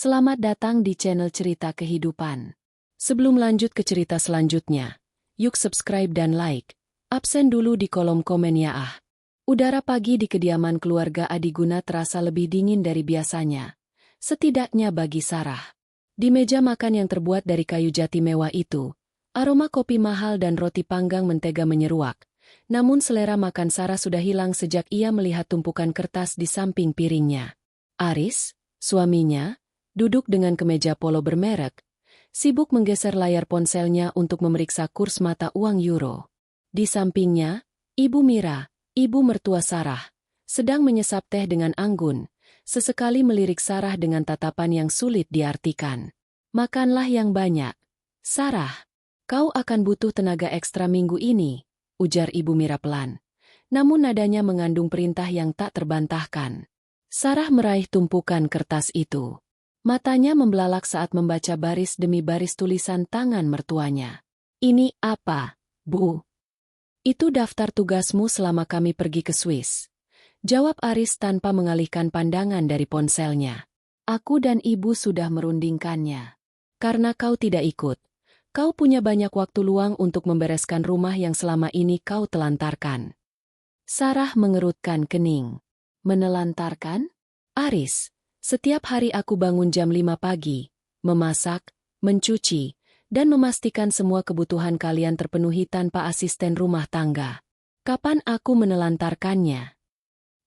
Selamat datang di channel Cerita Kehidupan. Sebelum lanjut ke cerita selanjutnya, yuk subscribe dan like. Absen dulu di kolom komen ya ah. Udara pagi di kediaman keluarga Adiguna terasa lebih dingin dari biasanya. Setidaknya bagi Sarah. Di meja makan yang terbuat dari kayu jati mewah itu, aroma kopi mahal dan roti panggang mentega menyeruak. Namun selera makan Sarah sudah hilang sejak ia melihat tumpukan kertas di samping piringnya. Aris, suaminya, duduk dengan kemeja polo bermerek, sibuk menggeser layar ponselnya untuk memeriksa kurs mata uang euro. Di sampingnya, Ibu Mira, ibu mertua Sarah, sedang menyesap teh dengan anggun, sesekali melirik Sarah dengan tatapan yang sulit diartikan. Makanlah yang banyak. Sarah, kau akan butuh tenaga ekstra minggu ini, ujar Ibu Mira pelan. Namun nadanya mengandung perintah yang tak terbantahkan. Sarah meraih tumpukan kertas itu. Matanya membelalak saat membaca baris demi baris tulisan tangan mertuanya. Ini apa, Bu? Itu daftar tugasmu selama kami pergi ke Swiss. Jawab Aris tanpa mengalihkan pandangan dari ponselnya. Aku dan ibu sudah merundingkannya. Karena kau tidak ikut, kau punya banyak waktu luang untuk membereskan rumah yang selama ini kau telantarkan. Sarah mengerutkan kening. Menelantarkan? Aris, setiap hari aku bangun jam 5 pagi, memasak, mencuci, dan memastikan semua kebutuhan kalian terpenuhi tanpa asisten rumah tangga. Kapan aku menelantarkannya?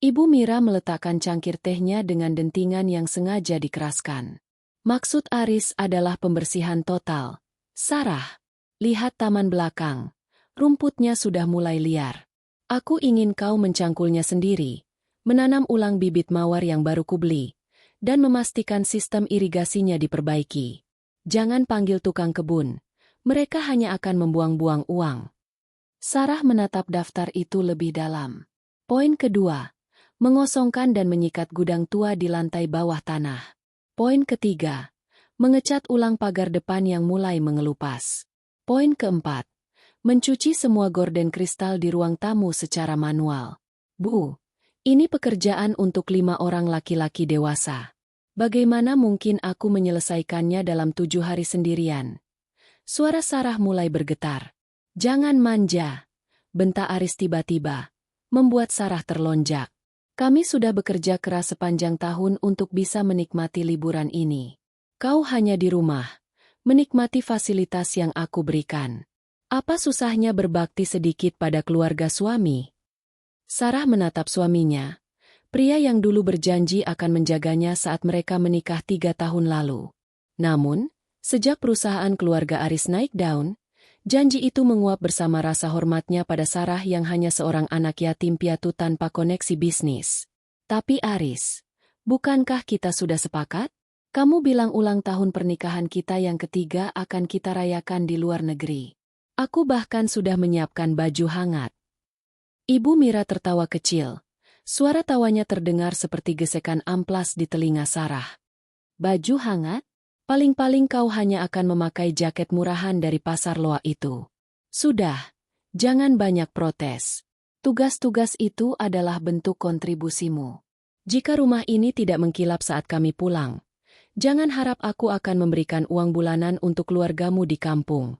Ibu Mira meletakkan cangkir tehnya dengan dentingan yang sengaja dikeraskan. Maksud Aris adalah pembersihan total. Sarah, lihat taman belakang. Rumputnya sudah mulai liar. Aku ingin kau mencangkulnya sendiri, menanam ulang bibit mawar yang baru kubeli, dan memastikan sistem irigasinya diperbaiki. Jangan panggil tukang kebun, mereka hanya akan membuang-buang uang. Sarah menatap daftar itu lebih dalam. Poin kedua, mengosongkan dan menyikat gudang tua di lantai bawah tanah. Poin ketiga, mengecat ulang pagar depan yang mulai mengelupas. Poin keempat, mencuci semua gorden kristal di ruang tamu secara manual. Bu, ini pekerjaan untuk 5 orang laki-laki dewasa. Bagaimana mungkin aku menyelesaikannya dalam 7 hari sendirian? Suara Sarah mulai bergetar. Jangan manja, bentak Aris tiba-tiba, membuat Sarah terlonjak. Kami sudah bekerja keras sepanjang tahun untuk bisa menikmati liburan ini. Kau hanya di rumah, menikmati fasilitas yang aku berikan. Apa susahnya berbakti sedikit pada keluarga suami? Sarah menatap suaminya, pria yang dulu berjanji akan menjaganya saat mereka menikah 3 tahun lalu. Namun, sejak perusahaan keluarga Aris naik daun, janji itu menguap bersama rasa hormatnya pada Sarah yang hanya seorang anak yatim piatu tanpa koneksi bisnis. Tapi Aris, bukankah kita sudah sepakat? Kamu bilang ulang tahun pernikahan kita yang ketiga akan kita rayakan di luar negeri. Aku bahkan sudah menyiapkan baju hangat. Ibu Mira tertawa kecil. Suara tawanya terdengar seperti gesekan amplas di telinga Sarah. Baju hangat? Paling-paling kau hanya akan memakai jaket murahan dari pasar loa itu. Sudah, jangan banyak protes. Tugas-tugas itu adalah bentuk kontribusimu. Jika rumah ini tidak mengkilap saat kami pulang, jangan harap aku akan memberikan uang bulanan untuk keluargamu di kampung.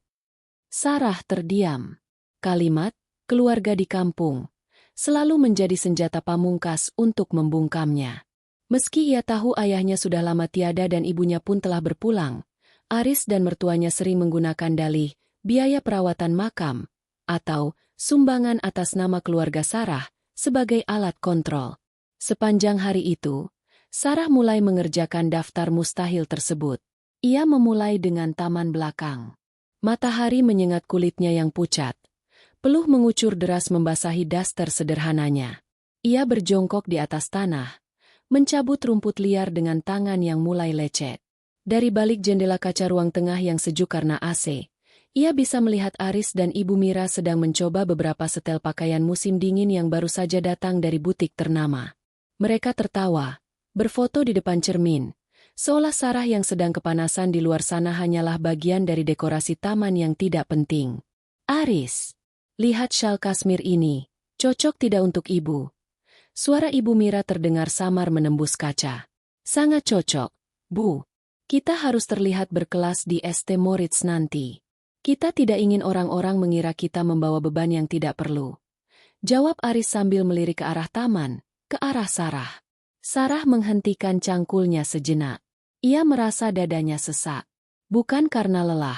Sarah terdiam. Kalimat, keluarga di kampung, selalu menjadi senjata pamungkas untuk membungkamnya. Meski ia tahu ayahnya sudah lama tiada dan ibunya pun telah berpulang, Aris dan mertuanya sering menggunakan dalih, biaya perawatan makam, atau sumbangan atas nama keluarga Sarah, sebagai alat kontrol. Sepanjang hari itu, Sarah mulai mengerjakan daftar mustahil tersebut. Ia memulai dengan taman belakang. Matahari menyengat kulitnya yang pucat. Peluh mengucur deras membasahi daster sederhananya. Ia berjongkok di atas tanah, mencabut rumput liar dengan tangan yang mulai lecet. Dari balik jendela kaca ruang tengah yang sejuk karena AC, ia bisa melihat Aris dan Ibu Mira sedang mencoba beberapa setel pakaian musim dingin yang baru saja datang dari butik ternama. Mereka tertawa, berfoto di depan cermin, seolah Sarah yang sedang kepanasan di luar sana hanyalah bagian dari dekorasi taman yang tidak penting. Aris, lihat syal kasmir ini, cocok tidak untuk ibu? Suara Ibu Mira terdengar samar menembus kaca. Sangat cocok, Bu. Kita harus terlihat berkelas di ST Moritz nanti. Kita tidak ingin orang-orang mengira kita membawa beban yang tidak perlu. Jawab Aris sambil melirik ke arah taman, ke arah Sarah. Sarah menghentikan cangkulnya sejenak. Ia merasa dadanya sesak. Bukan karena lelah,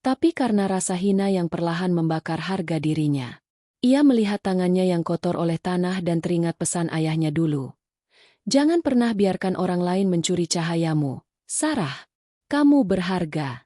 tapi karena rasa hina yang perlahan membakar harga dirinya. Ia melihat tangannya yang kotor oleh tanah dan teringat pesan ayahnya dulu. Jangan pernah biarkan orang lain mencuri cahayamu, Sarah. Kamu berharga.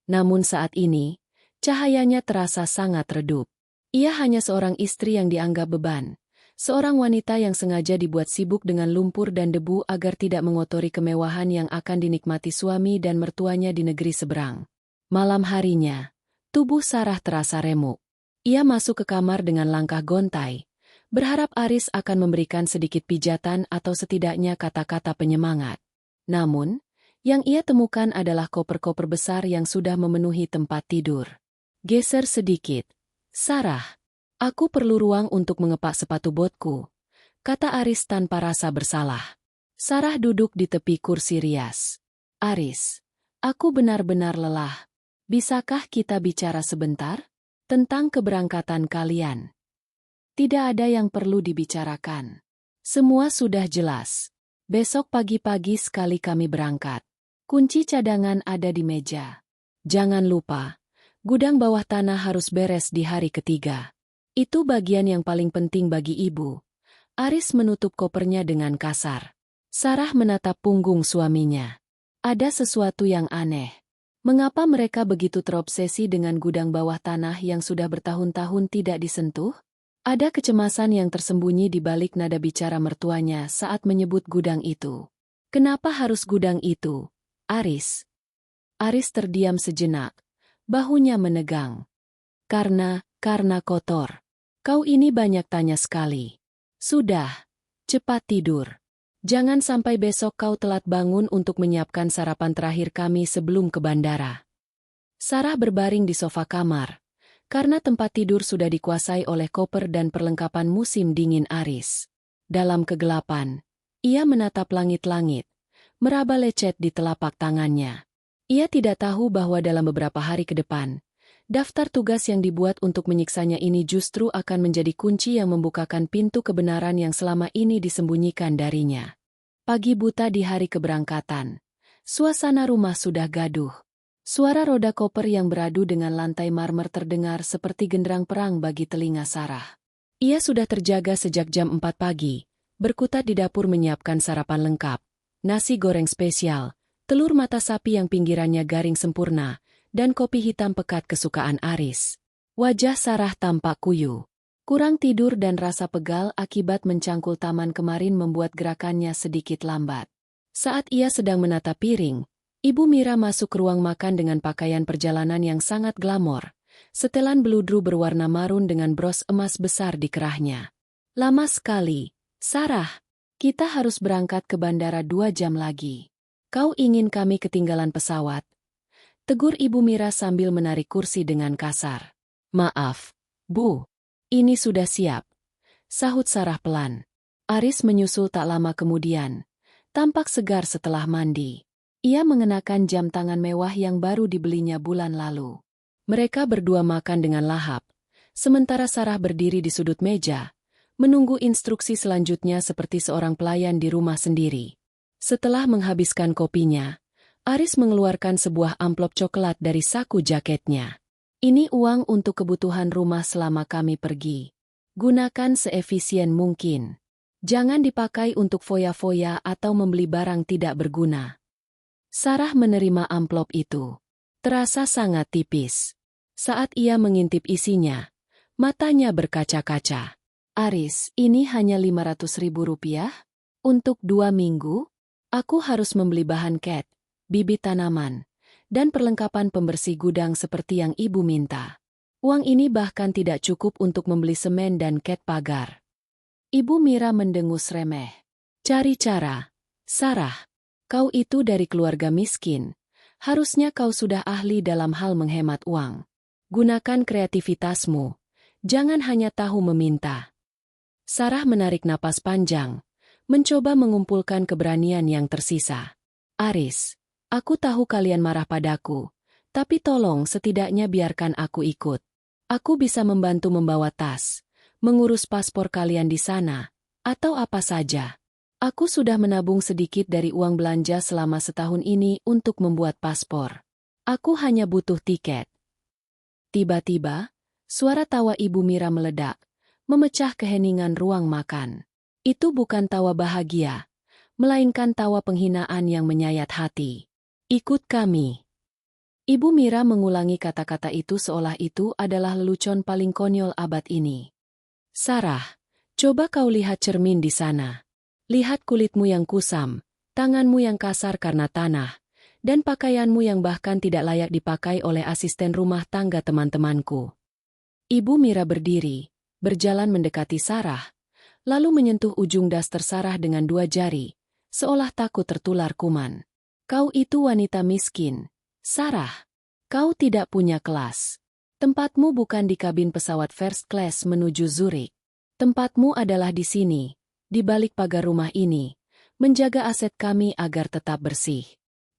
Namun saat ini, cahayanya terasa sangat redup. Ia hanya seorang istri yang dianggap beban. Seorang wanita yang sengaja dibuat sibuk dengan lumpur dan debu agar tidak mengotori kemewahan yang akan dinikmati suami dan mertuanya di negeri seberang. Malam harinya, tubuh Sarah terasa remuk. Ia masuk ke kamar dengan langkah gontai, berharap Aris akan memberikan sedikit pijatan atau setidaknya kata-kata penyemangat. Namun, yang ia temukan adalah koper-koper besar yang sudah memenuhi tempat tidur. Geser sedikit. Sarah, aku perlu ruang untuk mengepak sepatu botku, kata Aris tanpa rasa bersalah. Sarah duduk di tepi kursi rias. Aris, aku benar-benar lelah. Bisakah kita bicara sebentar? Tentang keberangkatan kalian. Tidak ada yang perlu dibicarakan. Semua sudah jelas. Besok pagi-pagi sekali kami berangkat. Kunci cadangan ada di meja. Jangan lupa, gudang bawah tanah harus beres di hari ketiga. Itu bagian yang paling penting bagi ibu. Aris menutup kopernya dengan kasar. Sarah menatap punggung suaminya. Ada sesuatu yang aneh. Mengapa mereka begitu terobsesi dengan gudang bawah tanah yang sudah bertahun-tahun tidak disentuh? Ada kecemasan yang tersembunyi di balik nada bicara mertuanya saat menyebut gudang itu. Kenapa harus gudang itu? Aris. Aris terdiam sejenak. Bahunya menegang. Karena kotor. Kau ini banyak tanya sekali. Sudah. Cepat tidur. Jangan sampai besok kau telat bangun untuk menyiapkan sarapan terakhir kami sebelum ke bandara. Sarah berbaring di sofa kamar. Karena tempat tidur sudah dikuasai oleh koper dan perlengkapan musim dingin Aris. Dalam kegelapan, ia menatap langit-langit. Meraba lecet di telapak tangannya. Ia tidak tahu bahwa dalam beberapa hari ke depan, daftar tugas yang dibuat untuk menyiksanya ini justru akan menjadi kunci yang membukakan pintu kebenaran yang selama ini disembunyikan darinya. Pagi buta di hari keberangkatan. Suasana rumah sudah gaduh. Suara roda koper yang beradu dengan lantai marmer terdengar seperti genderang perang bagi telinga Sarah. Ia sudah terjaga sejak jam 4 pagi, berkutat di dapur menyiapkan sarapan lengkap. Nasi goreng spesial, telur mata sapi yang pinggirannya garing sempurna, dan kopi hitam pekat kesukaan Aris. Wajah Sarah tampak kuyu. Kurang tidur dan rasa pegal akibat mencangkul taman kemarin membuat gerakannya sedikit lambat. Saat ia sedang menata piring, Ibu Mira masuk ke ruang makan dengan pakaian perjalanan yang sangat glamor. Setelan beludru berwarna marun dengan bros emas besar di kerahnya. Lama sekali, Sarah. Kita harus berangkat ke bandara 2 jam lagi. Kau ingin kami ketinggalan pesawat? Tegur Ibu Mira sambil menarik kursi dengan kasar. Maaf, Bu. Ini sudah siap. Sahut Sarah pelan. Aris menyusul tak lama kemudian. Tampak segar setelah mandi. Ia mengenakan jam tangan mewah yang baru dibelinya bulan lalu. Mereka berdua makan dengan lahap. Sementara Sarah berdiri di sudut meja, menunggu instruksi selanjutnya seperti seorang pelayan di rumah sendiri. Setelah menghabiskan kopinya, Aris mengeluarkan sebuah amplop coklat dari saku jaketnya. Ini uang untuk kebutuhan rumah selama kami pergi. Gunakan seefisien mungkin. Jangan dipakai untuk foya-foya atau membeli barang tidak berguna. Sarah menerima amplop itu. Terasa sangat tipis. Saat ia mengintip isinya, matanya berkaca-kaca. Aris, ini hanya 500.000 rupiah? Untuk 2 minggu? Aku harus membeli bahan cat, bibit tanaman, dan perlengkapan pembersih gudang seperti yang ibu minta. Uang ini bahkan tidak cukup untuk membeli semen dan cat pagar. Ibu Mira mendengus remeh. Cari cara. Sarah, kau itu dari keluarga miskin. Harusnya kau sudah ahli dalam hal menghemat uang. Gunakan kreativitasmu. Jangan hanya tahu meminta. Sarah menarik napas panjang, mencoba mengumpulkan keberanian yang tersisa. Aris, Aku tahu kalian marah padaku, tapi tolong setidaknya biarkan aku ikut. Aku bisa membantu membawa tas, mengurus paspor kalian di sana, atau apa saja. Aku sudah menabung sedikit dari uang belanja selama setahun ini untuk membuat paspor. Aku hanya butuh tiket. Tiba-tiba, suara tawa Ibu Mira meledak, memecah keheningan ruang makan. Itu bukan tawa bahagia, melainkan tawa penghinaan yang menyayat hati. Ikut kami. Ibu Mira mengulangi kata-kata itu seolah itu adalah lelucon paling konyol abad ini. Sarah, coba kau lihat cermin di sana. Lihat kulitmu yang kusam, tanganmu yang kasar karena tanah, dan pakaianmu yang bahkan tidak layak dipakai oleh asisten rumah tangga teman-temanku. Ibu Mira berdiri, berjalan mendekati Sarah, lalu menyentuh ujung daster Sarah dengan 2 jari, seolah takut tertular kuman. Kau itu wanita miskin, Sarah. Kau tidak punya kelas. Tempatmu bukan di kabin pesawat first class menuju Zurich. Tempatmu adalah di sini, di balik pagar rumah ini, menjaga aset kami agar tetap bersih.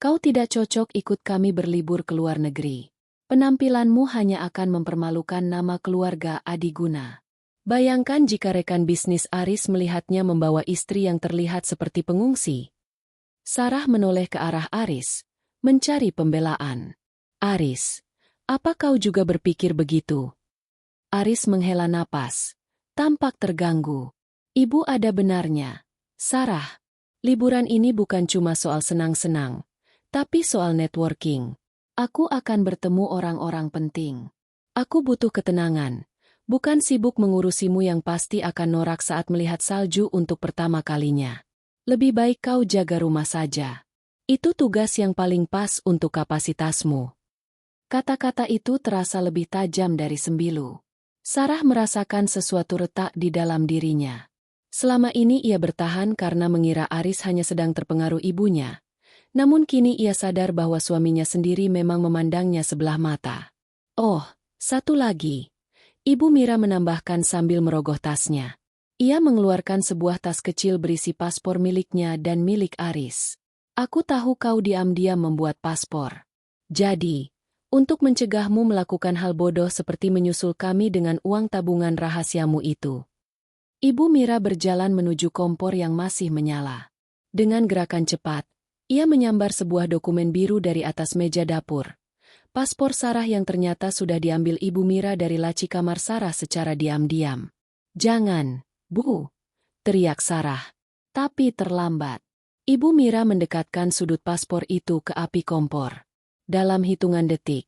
Kau tidak cocok ikut kami berlibur ke luar negeri. Penampilanmu hanya akan mempermalukan nama keluarga Adiguna. Bayangkan jika rekan bisnis Aris melihatnya membawa istri yang terlihat seperti pengungsi. Sarah menoleh ke arah Aris, mencari pembelaan. Aris, apa kau juga berpikir begitu? Aris menghela napas, tampak terganggu. Ibu ada benarnya. Sarah, liburan ini bukan cuma soal senang-senang, tapi soal networking. Aku akan bertemu orang-orang penting. Aku butuh ketenangan, bukan sibuk mengurusimu yang pasti akan norak saat melihat salju untuk pertama kalinya. Lebih baik kau jaga rumah saja. Itu tugas yang paling pas untuk kapasitasmu. Kata-kata itu terasa lebih tajam dari sembilu. Sarah merasakan sesuatu retak di dalam dirinya. Selama ini ia bertahan karena mengira Aris hanya sedang terpengaruh ibunya. Namun kini ia sadar bahwa suaminya sendiri memang memandangnya sebelah mata. Oh, satu lagi. Ibu Mira menambahkan sambil merogoh tasnya. Ia mengeluarkan sebuah tas kecil berisi paspor miliknya dan milik Aris. Aku tahu kau diam-diam membuat paspor. Jadi, untuk mencegahmu melakukan hal bodoh seperti menyusul kami dengan uang tabungan rahasiamu itu. Ibu Mira berjalan menuju kompor yang masih menyala. Dengan gerakan cepat, ia menyambar sebuah dokumen biru dari atas meja dapur. Paspor Sarah yang ternyata sudah diambil Ibu Mira dari laci kamar Sarah secara diam-diam. Jangan, Bu, teriak Sarah. Tapi terlambat. Ibu Mira mendekatkan sudut paspor itu ke api kompor. Dalam hitungan detik,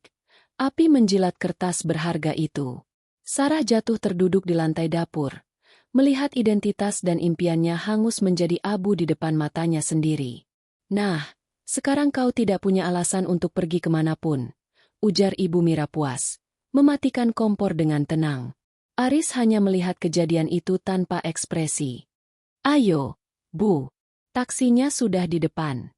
api menjilat kertas berharga itu. Sarah jatuh terduduk di lantai dapur, melihat identitas dan impiannya hangus menjadi abu di depan matanya sendiri. Nah, sekarang kau tidak punya alasan untuk pergi kemanapun, ujar Ibu Mira puas, mematikan kompor dengan tenang. Aris hanya melihat kejadian itu tanpa ekspresi. Ayo, Bu, taksinya sudah di depan.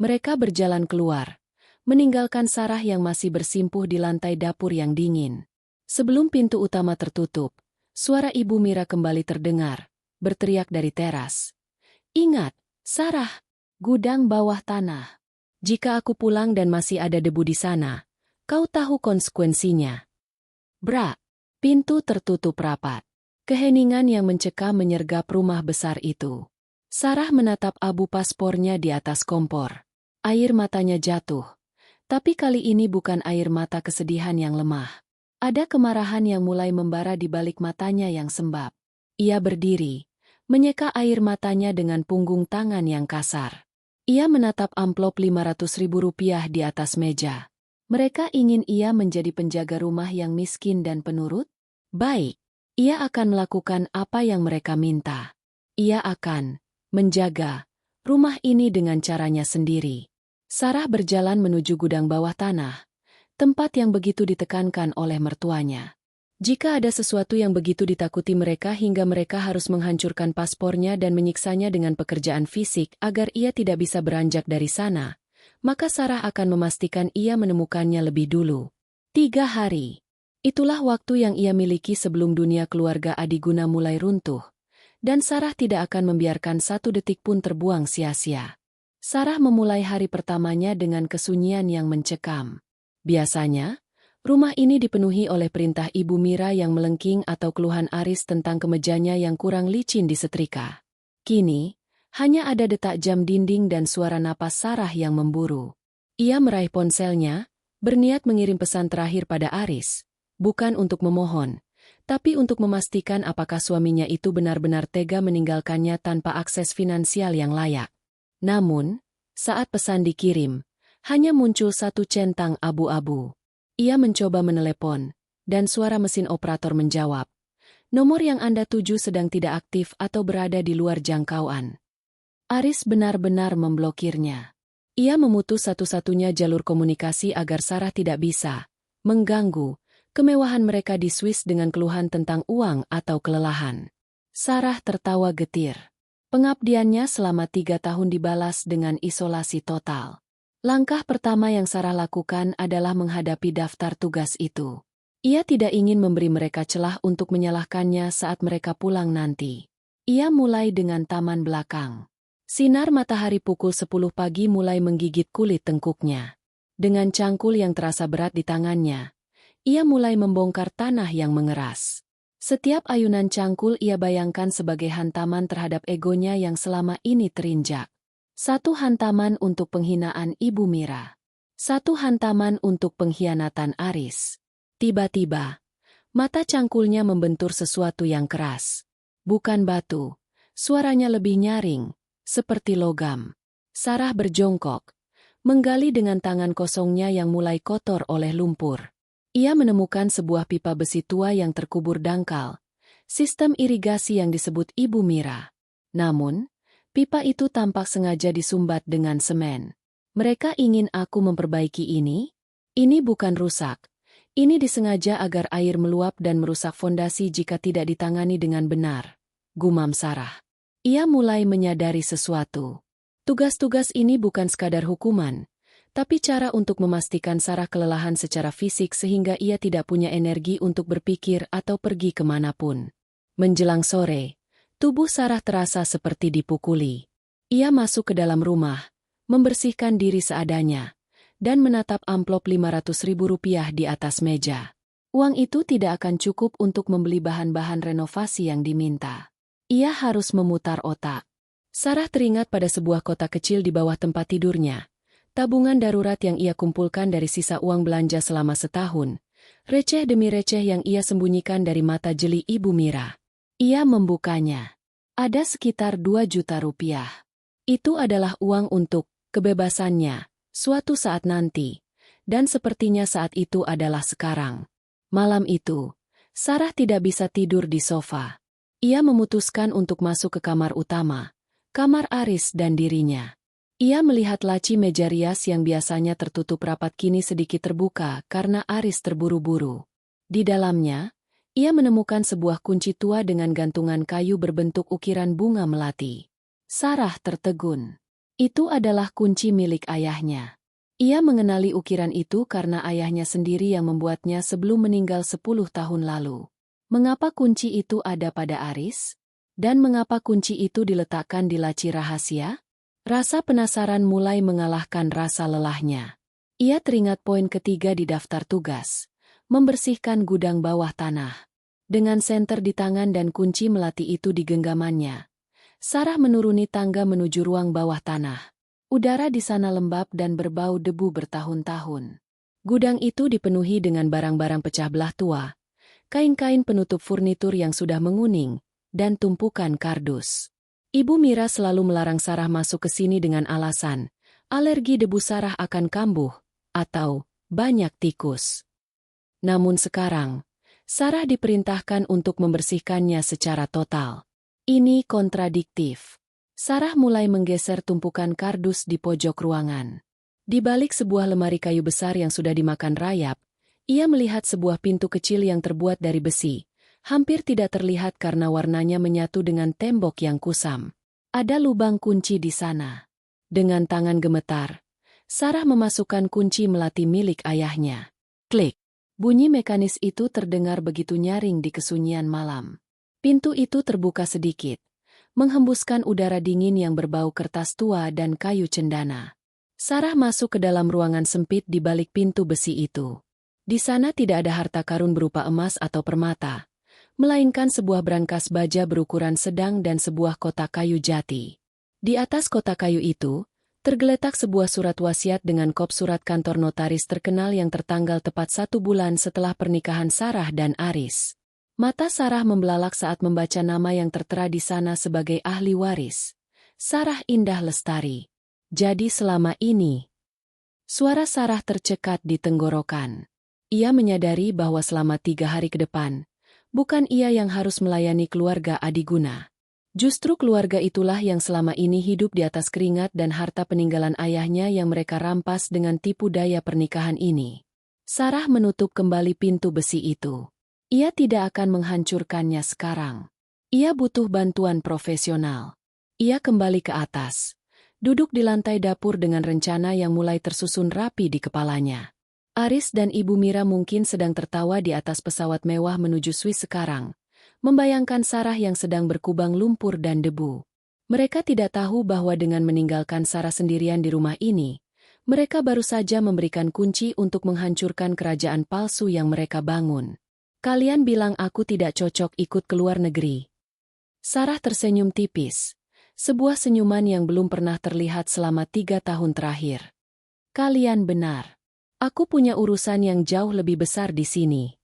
Mereka berjalan keluar, meninggalkan Sarah yang masih bersimpuh di lantai dapur yang dingin. Sebelum pintu utama tertutup, suara Ibu Mira kembali terdengar, berteriak dari teras. Ingat, Sarah, gudang bawah tanah. Jika aku pulang dan masih ada debu di sana, kau tahu konsekuensinya. Bra, pintu tertutup rapat. Keheningan yang mencekam menyergap rumah besar itu. Sarah menatap abu paspornya di atas kompor. Air matanya jatuh. Tapi kali ini bukan air mata kesedihan yang lemah. Ada kemarahan yang mulai membara di balik matanya yang sembab. Ia berdiri, menyeka air matanya dengan punggung tangan yang kasar. Ia menatap amplop Rp500.000 di atas meja. Mereka ingin ia menjadi penjaga rumah yang miskin dan penurut? Baik, ia akan melakukan apa yang mereka minta. Ia akan menjaga rumah ini dengan caranya sendiri. Sarah berjalan menuju gudang bawah tanah, tempat yang begitu ditekankan oleh mertuanya. Jika ada sesuatu yang begitu ditakuti mereka hingga mereka harus menghancurkan paspornya dan menyiksanya dengan pekerjaan fisik agar ia tidak bisa beranjak dari sana, maka Sarah akan memastikan ia menemukannya lebih dulu. 3 hari. Itulah waktu yang ia miliki sebelum dunia keluarga Adiguna mulai runtuh, dan Sarah tidak akan membiarkan satu detik pun terbuang sia-sia. Sarah memulai hari pertamanya dengan kesunyian yang mencekam. Biasanya, rumah ini dipenuhi oleh perintah Ibu Mira yang melengking atau keluhan Aris tentang kemejanya yang kurang licin disetrika. Kini, hanya ada detak jam dinding dan suara napas Sarah yang memburu. Ia meraih ponselnya, berniat mengirim pesan terakhir pada Aris, bukan untuk memohon, tapi untuk memastikan apakah suaminya itu benar-benar tega meninggalkannya tanpa akses finansial yang layak. Namun, saat pesan dikirim, hanya muncul satu centang abu-abu. Ia mencoba menelepon, dan suara mesin operator menjawab, "Nomor yang Anda tuju sedang tidak aktif atau berada di luar jangkauan." Aris benar-benar memblokirnya. Ia memutus satu-satunya jalur komunikasi agar Sarah tidak bisa mengganggu kemewahan mereka di Swiss dengan keluhan tentang uang atau kelelahan. Sarah tertawa getir. Pengabdiannya selama 3 tahun dibalas dengan isolasi total. Langkah pertama yang Sarah lakukan adalah menghadapi daftar tugas itu. Ia tidak ingin memberi mereka celah untuk menyalahkannya saat mereka pulang nanti. Ia mulai dengan taman belakang. Sinar matahari pukul 10 pagi mulai menggigit kulit tengkuknya. Dengan cangkul yang terasa berat di tangannya, ia mulai membongkar tanah yang mengeras. Setiap ayunan cangkul ia bayangkan sebagai hantaman terhadap egonya yang selama ini terinjak. Satu hantaman untuk penghinaan Ibu Mira. Satu hantaman untuk pengkhianatan Aris. Tiba-tiba, mata cangkulnya membentur sesuatu yang keras. Bukan batu, suaranya lebih nyaring, seperti logam. Sarah berjongkok, menggali dengan tangan kosongnya yang mulai kotor oleh lumpur. Ia menemukan sebuah pipa besi tua yang terkubur dangkal, sistem irigasi yang disebut Ibu Mira. Namun, pipa itu tampak sengaja disumbat dengan semen. "Mereka ingin aku memperbaiki ini? Ini bukan rusak. Ini disengaja agar air meluap dan merusak fondasi jika tidak ditangani dengan benar," gumam Sarah. Ia mulai menyadari sesuatu. Tugas-tugas ini bukan sekadar hukuman, tapi cara untuk memastikan Sarah kelelahan secara fisik sehingga ia tidak punya energi untuk berpikir atau pergi kemanapun. Menjelang sore, tubuh Sarah terasa seperti dipukuli. Ia masuk ke dalam rumah, membersihkan diri seadanya, dan menatap amplop Rp500.000 di atas meja. Uang itu tidak akan cukup untuk membeli bahan-bahan renovasi yang diminta. Ia harus memutar otak. Sarah teringat pada sebuah kotak kecil di bawah tempat tidurnya. Tabungan darurat yang ia kumpulkan dari sisa uang belanja selama setahun, receh demi receh yang ia sembunyikan dari mata jeli Ibu Mira. Ia membukanya. Ada sekitar Rp2 juta. Itu adalah uang untuk kebebasannya, suatu saat nanti, dan sepertinya saat itu adalah sekarang. Malam itu, Sarah tidak bisa tidur di sofa. Ia memutuskan untuk masuk ke kamar utama, kamar Aris dan dirinya. Ia melihat laci meja rias yang biasanya tertutup rapat kini sedikit terbuka karena Aris terburu-buru. Di dalamnya, ia menemukan sebuah kunci tua dengan gantungan kayu berbentuk ukiran bunga melati. Sarah tertegun. Itu adalah kunci milik ayahnya. Ia mengenali ukiran itu karena ayahnya sendiri yang membuatnya sebelum meninggal 10 tahun lalu. Mengapa kunci itu ada pada Aris? Dan mengapa kunci itu diletakkan di laci rahasia? Rasa penasaran mulai mengalahkan rasa lelahnya. Ia teringat poin ketiga di daftar tugas, membersihkan gudang bawah tanah. Dengan senter di tangan dan kunci melati itu di genggamannya, Sarah menuruni tangga menuju ruang bawah tanah. Udara di sana lembab dan berbau debu bertahun-tahun. Gudang itu dipenuhi dengan barang-barang pecah belah tua, kain-kain penutup furnitur yang sudah menguning, dan tumpukan kardus. Ibu Mira selalu melarang Sarah masuk ke sini dengan alasan, alergi debu Sarah akan kambuh, atau banyak tikus. Namun sekarang, Sarah diperintahkan untuk membersihkannya secara total. Ini kontradiktif. Sarah mulai menggeser tumpukan kardus di pojok ruangan. Di balik sebuah lemari kayu besar yang sudah dimakan rayap, ia melihat sebuah pintu kecil yang terbuat dari besi. Hampir tidak terlihat karena warnanya menyatu dengan tembok yang kusam. Ada lubang kunci di sana. Dengan tangan gemetar, Sarah memasukkan kunci melati milik ayahnya. Klik. Bunyi mekanis itu terdengar begitu nyaring di kesunyian malam. Pintu itu terbuka sedikit, menghembuskan udara dingin yang berbau kertas tua dan kayu cendana. Sarah masuk ke dalam ruangan sempit di balik pintu besi itu. Di sana tidak ada harta karun berupa emas atau permata, melainkan sebuah brankas baja berukuran sedang dan sebuah kotak kayu jati. Di atas kotak kayu itu, tergeletak sebuah surat wasiat dengan kop surat kantor notaris terkenal yang tertanggal tepat 1 bulan setelah pernikahan Sarah dan Aris. Mata Sarah membelalak saat membaca nama yang tertera di sana sebagai ahli waris. Sarah Indah Lestari. Jadi selama ini, suara Sarah tercekat di tenggorokan. Ia menyadari bahwa selama 3 hari ke depan, bukan ia yang harus melayani keluarga Adiguna. Justru keluarga itulah yang selama ini hidup di atas keringat dan harta peninggalan ayahnya yang mereka rampas dengan tipu daya pernikahan ini. Sarah menutup kembali pintu besi itu. Ia tidak akan menghancurkannya sekarang. Ia butuh bantuan profesional. Ia kembali ke atas, duduk di lantai dapur dengan rencana yang mulai tersusun rapi di kepalanya. Aris dan Ibu Mira mungkin sedang tertawa di atas pesawat mewah menuju Swiss sekarang, membayangkan Sarah yang sedang berkubang lumpur dan debu. Mereka tidak tahu bahwa dengan meninggalkan Sarah sendirian di rumah ini, mereka baru saja memberikan kunci untuk menghancurkan kerajaan palsu yang mereka bangun. Kalian bilang aku tidak cocok ikut ke luar negeri. Sarah tersenyum tipis, sebuah senyuman yang belum pernah terlihat selama 3 tahun terakhir. Kalian benar. Aku punya urusan yang jauh lebih besar di sini.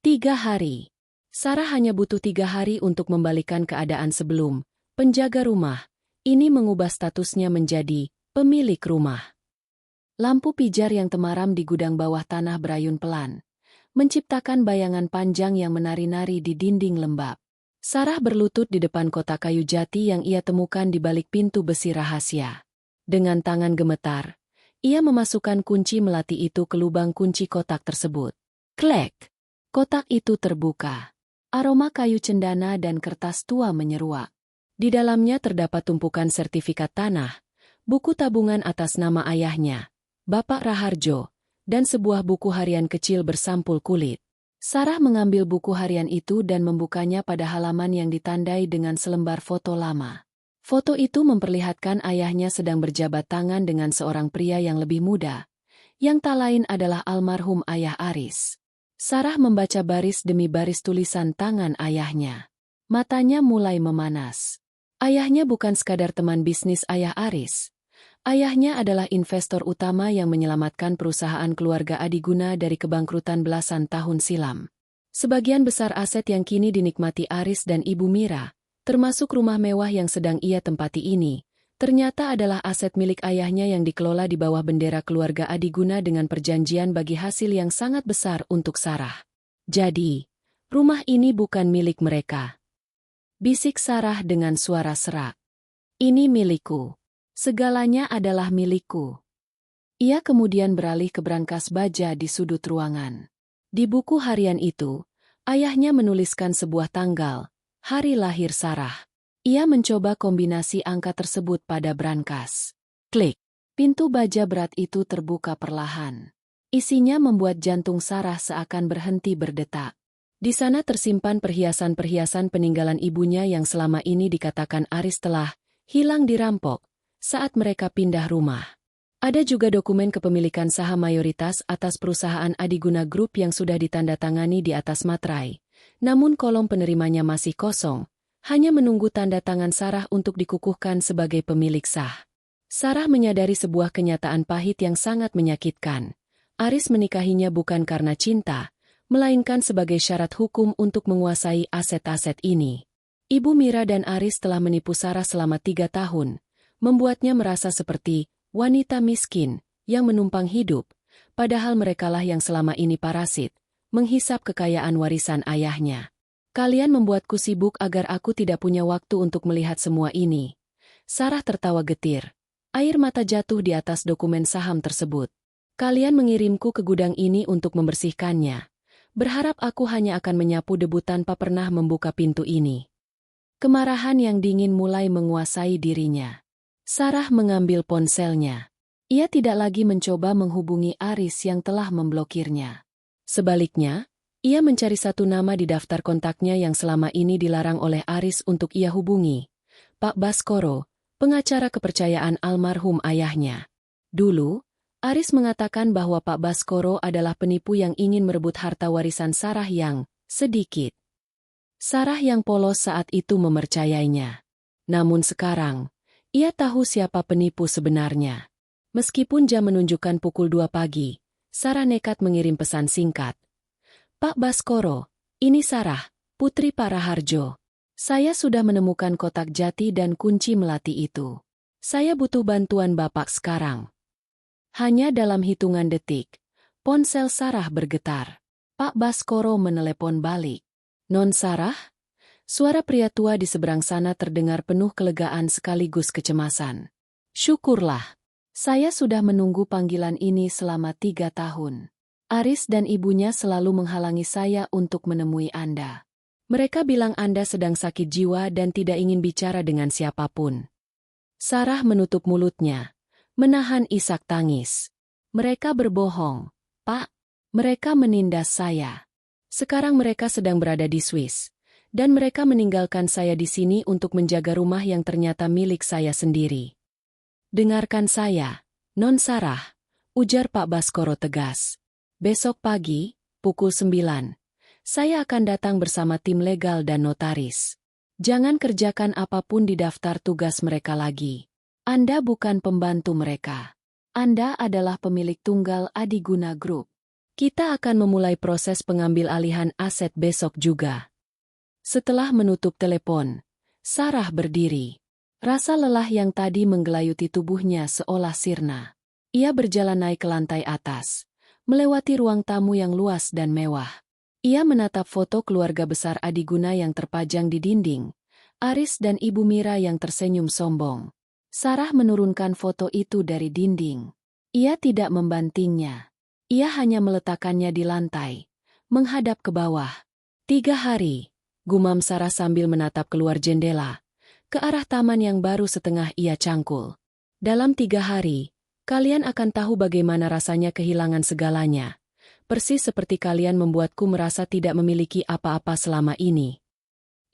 3 hari. Sarah hanya butuh 3 hari untuk membalikan keadaan sebelum penjaga rumah ini mengubah statusnya menjadi pemilik rumah. Lampu pijar yang temaram di gudang bawah tanah berayun pelan, menciptakan bayangan panjang yang menari-nari di dinding lembab. Sarah berlutut di depan kotak kayu jati yang ia temukan di balik pintu besi rahasia. Dengan tangan gemetar, ia memasukkan kunci melati itu ke lubang kunci kotak tersebut. Klek! Kotak itu terbuka. Aroma kayu cendana dan kertas tua menyeruak. Di dalamnya terdapat tumpukan sertifikat tanah, buku tabungan atas nama ayahnya, Bapak Raharjo, dan sebuah buku harian kecil bersampul kulit. Sarah mengambil buku harian itu dan membukanya pada halaman yang ditandai dengan selembar foto lama. Foto itu memperlihatkan ayahnya sedang berjabat tangan dengan seorang pria yang lebih muda, yang tak lain adalah almarhum ayah Aris. Sarah membaca baris demi baris tulisan tangan ayahnya. Matanya mulai memanas. Ayahnya bukan sekadar teman bisnis ayah Aris. Ayahnya adalah investor utama yang menyelamatkan perusahaan keluarga Adiguna dari kebangkrutan belasan tahun silam. Sebagian besar aset yang kini dinikmati Aris dan Ibu Mira, termasuk rumah mewah yang sedang ia tempati ini, ternyata adalah aset milik ayahnya yang dikelola di bawah bendera keluarga Adiguna dengan perjanjian bagi hasil yang sangat besar untuk Sarah. Jadi, rumah ini bukan milik mereka. Bisik Sarah dengan suara serak. Ini milikku. Segalanya adalah milikku. Ia kemudian beralih ke brankas baja di sudut ruangan. Di buku harian itu, ayahnya menuliskan sebuah tanggal, hari lahir Sarah. Ia mencoba kombinasi angka tersebut pada brankas. Klik. Pintu baja berat itu terbuka perlahan. Isinya membuat jantung Sarah seakan berhenti berdetak. Di sana tersimpan perhiasan-perhiasan peninggalan ibunya yang selama ini dikatakan Aris telah hilang dirampok saat mereka pindah rumah. Ada juga dokumen kepemilikan saham mayoritas atas perusahaan Adiguna Group yang sudah ditandatangani di atas materai. Namun kolom penerimanya masih kosong, hanya menunggu tanda tangan Sarah untuk dikukuhkan sebagai pemilik sah. Sarah menyadari sebuah kenyataan pahit yang sangat menyakitkan. Aris menikahinya bukan karena cinta, melainkan sebagai syarat hukum untuk menguasai aset-aset ini. Ibu Mira dan Aris telah menipu Sarah selama 3 tahun, membuatnya merasa seperti wanita miskin yang menumpang hidup, padahal merekalah yang selama ini parasit, menghisap kekayaan warisan ayahnya. Kalian membuatku sibuk agar aku tidak punya waktu untuk melihat semua ini. Sarah tertawa getir. Air mata jatuh di atas dokumen saham tersebut. Kalian mengirimku ke gudang ini untuk membersihkannya. Berharap aku hanya akan menyapu debu tanpa pernah membuka pintu ini. Kemarahan yang dingin mulai menguasai dirinya. Sarah mengambil ponselnya. Ia tidak lagi mencoba menghubungi Aris yang telah memblokirnya. Sebaliknya, ia mencari satu nama di daftar kontaknya yang selama ini dilarang oleh Aris untuk ia hubungi. Pak Baskoro, pengacara kepercayaan almarhum ayahnya. Dulu, Aris mengatakan bahwa Pak Baskoro adalah penipu yang ingin merebut harta warisan Sarah yang sedikit. Sarah yang polos saat itu mempercayainya. Namun sekarang, ia tahu siapa penipu sebenarnya. Meskipun jam menunjukkan pukul 2 pagi, Sarah nekat mengirim pesan singkat. Pak Baskoro, ini Sarah, putri Pak Raharjo. Saya sudah menemukan kotak jati dan kunci melati itu. Saya butuh bantuan Bapak sekarang. Hanya dalam hitungan detik, ponsel Sarah bergetar. Pak Baskoro menelepon balik. Non Sarah? Suara pria tua di seberang sana terdengar penuh kelegaan sekaligus kecemasan. Syukurlah. Saya sudah menunggu panggilan ini selama 3 tahun. Aris dan ibunya selalu menghalangi saya untuk menemui Anda. Mereka bilang Anda sedang sakit jiwa dan tidak ingin bicara dengan siapapun. Sarah menutup mulutnya, menahan isak tangis. Mereka berbohong, Pak. Mereka menindas saya. Sekarang mereka sedang berada di Swiss. Dan mereka meninggalkan saya di sini untuk menjaga rumah yang ternyata milik saya sendiri. Dengarkan saya, Non Sarah, ujar Pak Baskoro tegas. Besok pagi, pukul 9. Saya akan datang bersama tim legal dan notaris. Jangan kerjakan apapun di daftar tugas mereka lagi. Anda bukan pembantu mereka. Anda adalah pemilik tunggal Adiguna Group. Kita akan memulai proses pengambil alihan aset besok juga. Setelah menutup telepon, Sarah berdiri. Rasa lelah yang tadi menggelayuti tubuhnya seolah sirna. Ia berjalan naik ke lantai atas, melewati ruang tamu yang luas dan mewah. Ia menatap foto keluarga besar Adiguna yang terpajang di dinding, Aris dan Ibu Mira yang tersenyum sombong. Sarah menurunkan foto itu dari dinding. Ia tidak membantingnya. Ia hanya meletakkannya di lantai, menghadap ke bawah. 3 hari, gumam Sarah sambil menatap keluar jendela, ke arah taman yang baru setengah ia cangkul. Dalam 3 hari, kalian akan tahu bagaimana rasanya kehilangan segalanya. Persis seperti kalian membuatku merasa tidak memiliki apa-apa selama ini.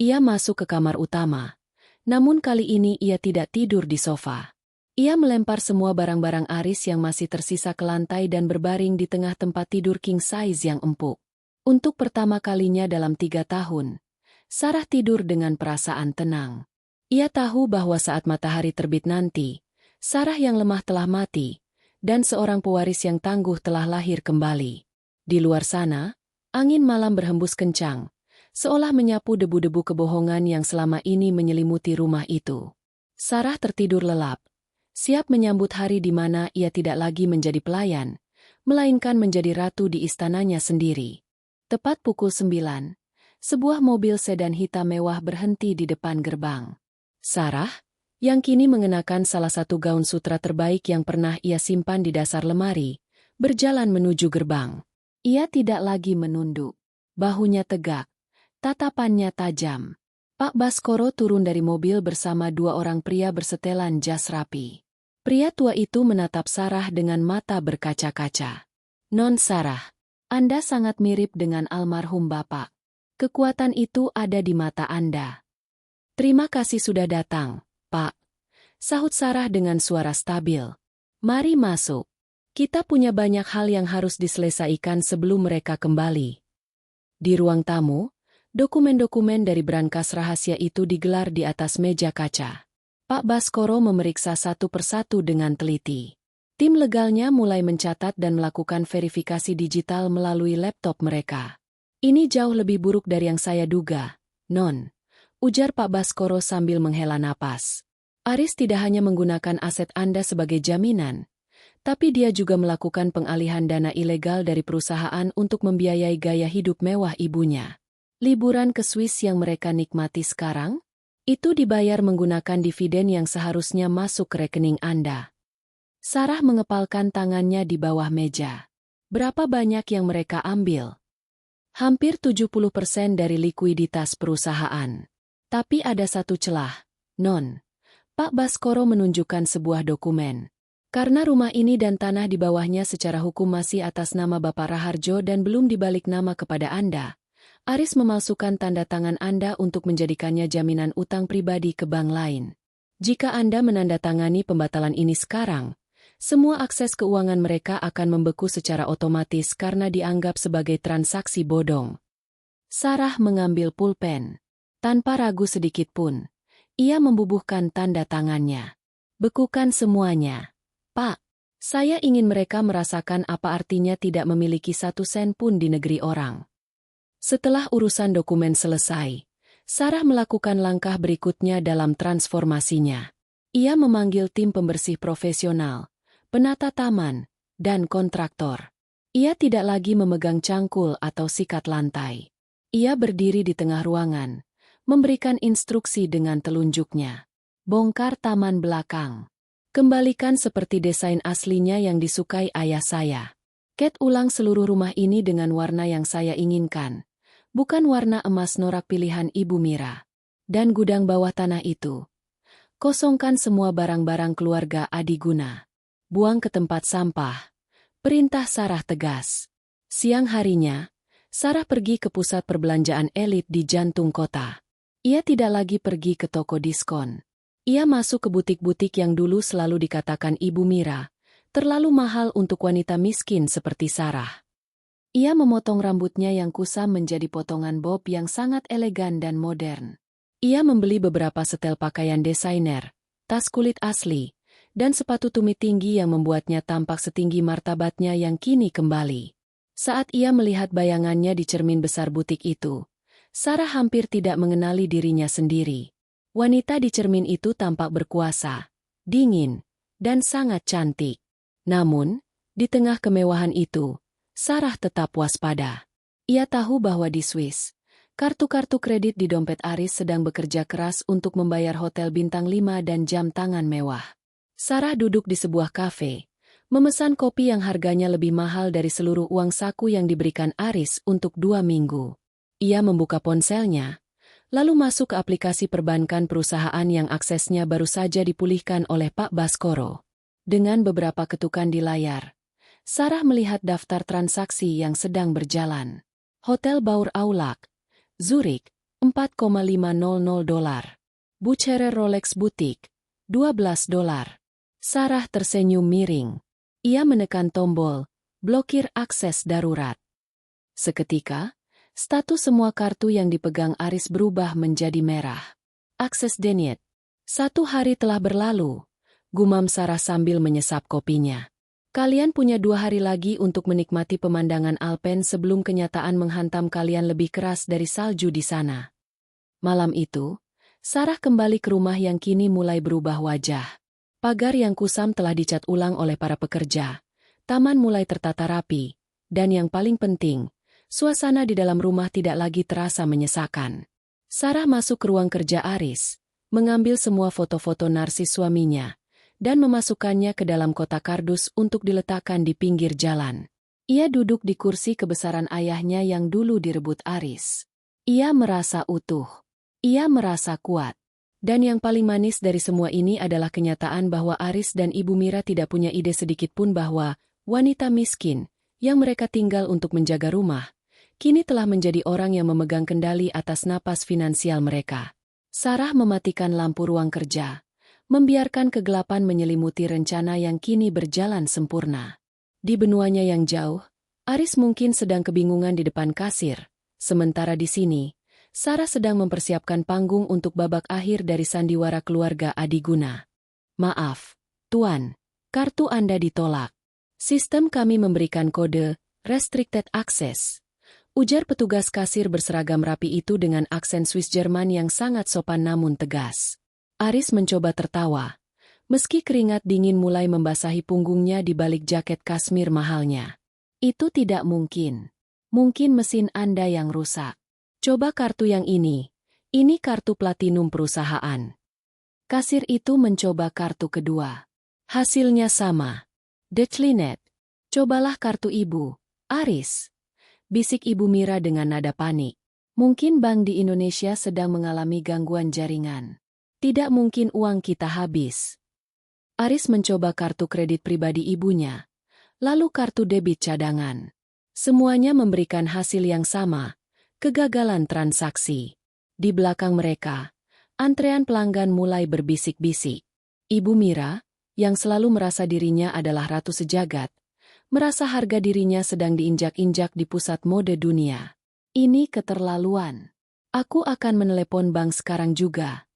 Ia masuk ke kamar utama. Namun kali ini ia tidak tidur di sofa. Ia melempar semua barang-barang Aris yang masih tersisa ke lantai dan berbaring di tengah tempat tidur king size yang empuk. Untuk pertama kalinya dalam 3 tahun, Sarah tidur dengan perasaan tenang. Ia tahu bahwa saat matahari terbit nanti, Sarah yang lemah telah mati, dan seorang pewaris yang tangguh telah lahir kembali. Di luar sana, angin malam berhembus kencang, seolah menyapu debu-debu kebohongan yang selama ini menyelimuti rumah itu. Sarah tertidur lelap, siap menyambut hari di mana ia tidak lagi menjadi pelayan, melainkan menjadi ratu di istananya sendiri. Tepat pukul 9, sebuah mobil sedan hitam mewah berhenti di depan gerbang. Sarah, yang kini mengenakan salah satu gaun sutra terbaik yang pernah ia simpan di dasar lemari, berjalan menuju gerbang. Ia tidak lagi menunduk. Bahunya tegak, tatapannya tajam. Pak Baskoro turun dari mobil bersama 2 orang pria bersetelan jas rapi. Pria tua itu menatap Sarah dengan mata berkaca-kaca. Non Sarah, Anda sangat mirip dengan almarhum Bapak. Kekuatan itu ada di mata Anda. Terima kasih sudah datang, Pak. Sahut Sarah dengan suara stabil. Mari masuk. Kita punya banyak hal yang harus diselesaikan sebelum mereka kembali. Di ruang tamu, dokumen-dokumen dari brankas rahasia itu digelar di atas meja kaca. Pak Baskoro memeriksa satu persatu dengan teliti. Tim legalnya mulai mencatat dan melakukan verifikasi digital melalui laptop mereka. Ini jauh lebih buruk dari yang saya duga, Non, ujar Pak Baskoro sambil menghela napas. Aris tidak hanya menggunakan aset Anda sebagai jaminan, tapi dia juga melakukan pengalihan dana ilegal dari perusahaan untuk membiayai gaya hidup mewah ibunya. Liburan ke Swiss yang mereka nikmati sekarang, itu dibayar menggunakan dividen yang seharusnya masuk ke rekening Anda. Sarah mengepalkan tangannya di bawah meja. Berapa banyak yang mereka ambil? Hampir 70% dari likuiditas perusahaan. Tapi ada satu celah, Non. Pak Baskoro menunjukkan sebuah dokumen. Karena rumah ini dan tanah di bawahnya secara hukum masih atas nama Bapak Raharjo dan belum dibalik nama kepada Anda Aris memalsukan tanda tangan Anda untuk menjadikannya jaminan utang pribadi ke bank lain. Jika Anda menandatangani pembatalan ini sekarang, semua akses keuangan mereka akan membeku secara otomatis karena dianggap sebagai transaksi bodong. Sarah mengambil pulpen. Tanpa ragu sedikit pun, ia membubuhkan tanda tangannya. Bekukan semuanya. Pak, saya ingin mereka merasakan apa artinya tidak memiliki 1 sen pun di negeri orang. Setelah urusan dokumen selesai, Sarah melakukan langkah berikutnya dalam transformasinya. Ia memanggil tim pembersih profesional, penata taman, dan kontraktor. Ia tidak lagi memegang cangkul atau sikat lantai. Ia berdiri di tengah ruangan, memberikan instruksi dengan telunjuknya. Bongkar taman belakang. Kembalikan seperti desain aslinya yang disukai ayah saya. Cat ulang seluruh rumah ini dengan warna yang saya inginkan. Bukan warna emas norak pilihan Ibu Mira. Dan gudang bawah tanah itu. Kosongkan semua barang-barang keluarga Adiguna. Buang ke tempat sampah. Perintah Sarah tegas. Siang harinya, Sarah pergi ke pusat perbelanjaan elit di jantung kota. Ia tidak lagi pergi ke toko diskon. Ia masuk ke butik-butik yang dulu selalu dikatakan Ibu Mira, terlalu mahal untuk wanita miskin seperti Sarah. Ia memotong rambutnya yang kusam menjadi potongan bob yang sangat elegan dan modern. Ia membeli beberapa setel pakaian desainer, tas kulit asli, dan sepatu tumit tinggi yang membuatnya tampak setinggi martabatnya yang kini kembali. Saat ia melihat bayangannya di cermin besar butik itu, Sarah hampir tidak mengenali dirinya sendiri. Wanita di cermin itu tampak berkuasa, dingin, dan sangat cantik. Namun, di tengah kemewahan itu, Sarah tetap waspada. Ia tahu bahwa di Swiss, kartu-kartu kredit di dompet Aris sedang bekerja keras untuk membayar hotel bintang 5 dan jam tangan mewah. Sarah duduk di sebuah kafe, memesan kopi yang harganya lebih mahal dari seluruh uang saku yang diberikan Aris untuk 2 minggu. Ia membuka ponselnya, lalu masuk ke aplikasi perbankan perusahaan yang aksesnya baru saja dipulihkan oleh Pak Baskoro. Dengan beberapa ketukan di layar, Sarah melihat daftar transaksi yang sedang berjalan. Hotel Baur Aulak, Zurich, $4,500. Bucherer Rolex Boutique, $12. Sarah tersenyum miring. Ia menekan tombol, blokir akses darurat. Seketika, status semua kartu yang dipegang Aris berubah menjadi merah. Akses denied. 1 hari telah berlalu, gumam Sarah sambil menyesap kopinya. Kalian punya 2 hari lagi untuk menikmati pemandangan Alpen sebelum kenyataan menghantam kalian lebih keras dari salju di sana. Malam itu, Sarah kembali ke rumah yang kini mulai berubah wajah. Pagar yang kusam telah dicat ulang oleh para pekerja, taman mulai tertata rapi, dan yang paling penting, suasana di dalam rumah tidak lagi terasa menyesakan. Sarah masuk ke ruang kerja Aris, mengambil semua foto-foto narsis suaminya, dan memasukkannya ke dalam kotak kardus untuk diletakkan di pinggir jalan. Ia duduk di kursi kebesaran ayahnya yang dulu direbut Aris. Ia merasa utuh. Ia merasa kuat. Dan yang paling manis dari semua ini adalah kenyataan bahwa Aris dan Ibu Mira tidak punya ide sedikitpun bahwa wanita miskin, yang mereka tinggal untuk menjaga rumah, kini telah menjadi orang yang memegang kendali atas napas finansial mereka. Sarah mematikan lampu ruang kerja, membiarkan kegelapan menyelimuti rencana yang kini berjalan sempurna. Di benuanya yang jauh, Aris mungkin sedang kebingungan di depan kasir, sementara di sini, Sarah sedang mempersiapkan panggung untuk babak akhir dari sandiwara keluarga Adiguna. Maaf, Tuan, kartu Anda ditolak. Sistem kami memberikan kode restricted access. Ujar petugas kasir berseragam rapi itu dengan aksen Swiss Jerman yang sangat sopan namun tegas. Aris mencoba tertawa, meski keringat dingin mulai membasahi punggungnya di balik jaket kasmir mahalnya. Itu tidak mungkin. Mungkin mesin Anda yang rusak. Coba kartu yang ini kartu platinum perusahaan. Kasir itu mencoba kartu kedua. Hasilnya sama. Declinet. Cobalah kartu Ibu, Aris. Bisik Ibu Mira dengan nada panik. Mungkin bank di Indonesia sedang mengalami gangguan jaringan. Tidak mungkin uang kita habis. Aris mencoba kartu kredit pribadi ibunya, lalu kartu debit cadangan. Semuanya memberikan hasil yang sama, kegagalan transaksi. Di belakang mereka, antrean pelanggan mulai berbisik-bisik. Ibu Mira, yang selalu merasa dirinya adalah ratu sejagat, merasa harga dirinya sedang diinjak-injak di pusat mode dunia. Ini keterlaluan. Aku akan menelepon bank sekarang juga,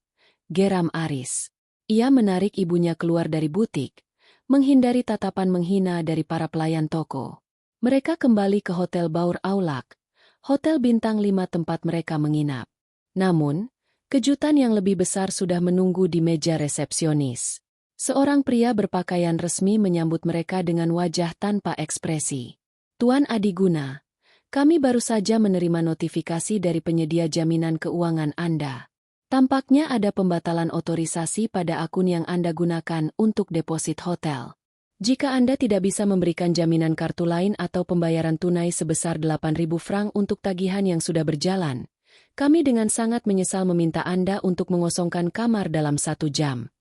geram Aris. Ia menarik ibunya keluar dari butik, menghindari tatapan menghina dari para pelayan toko. Mereka kembali ke Hotel Baur Aulak, hotel bintang 5 tempat mereka menginap. Namun, kejutan yang lebih besar sudah menunggu di meja resepsionis. Seorang pria berpakaian resmi menyambut mereka dengan wajah tanpa ekspresi. Tuan Adiguna, kami baru saja menerima notifikasi dari penyedia jaminan keuangan Anda. Tampaknya ada pembatalan otorisasi pada akun yang Anda gunakan untuk deposit hotel. Jika Anda tidak bisa memberikan jaminan kartu lain atau pembayaran tunai sebesar 8.000 franc untuk tagihan yang sudah berjalan, kami dengan sangat menyesal meminta Anda untuk mengosongkan kamar dalam 1 jam.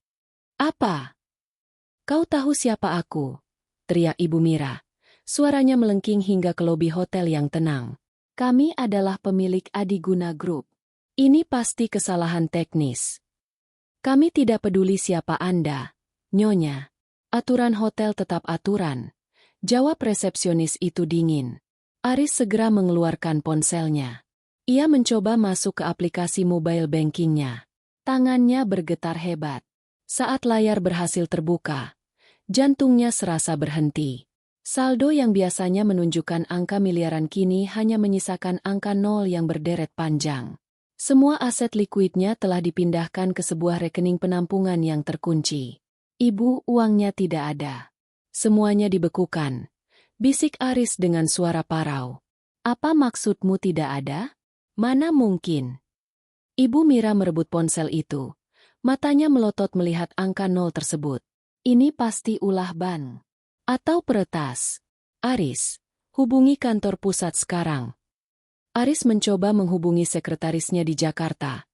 Apa? Kau tahu siapa aku? Teriak Ibu Mira. Suaranya melengking hingga ke lobi hotel yang tenang. Kami adalah pemilik Adiguna Group. Ini pasti kesalahan teknis. Kami tidak peduli siapa Anda, Nyonya. Aturan hotel tetap aturan. Jawab resepsionis itu dingin. Aris segera mengeluarkan ponselnya. Ia mencoba masuk ke aplikasi mobile bankingnya. Tangannya bergetar hebat. Saat layar berhasil terbuka, jantungnya serasa berhenti. Saldo yang biasanya menunjukkan angka miliaran kini hanya menyisakan angka 0 yang berderet panjang. Semua aset likuidnya telah dipindahkan ke sebuah rekening penampungan yang terkunci. Ibu, uangnya tidak ada. Semuanya dibekukan. Bisik Aris dengan suara parau. Apa maksudmu tidak ada? Mana mungkin? Ibu Mira merebut ponsel itu. Matanya melotot melihat angka 0 tersebut. Ini pasti ulah bank. Atau peretas. Aris, hubungi kantor pusat sekarang. Aris mencoba menghubungi sekretarisnya di Jakarta.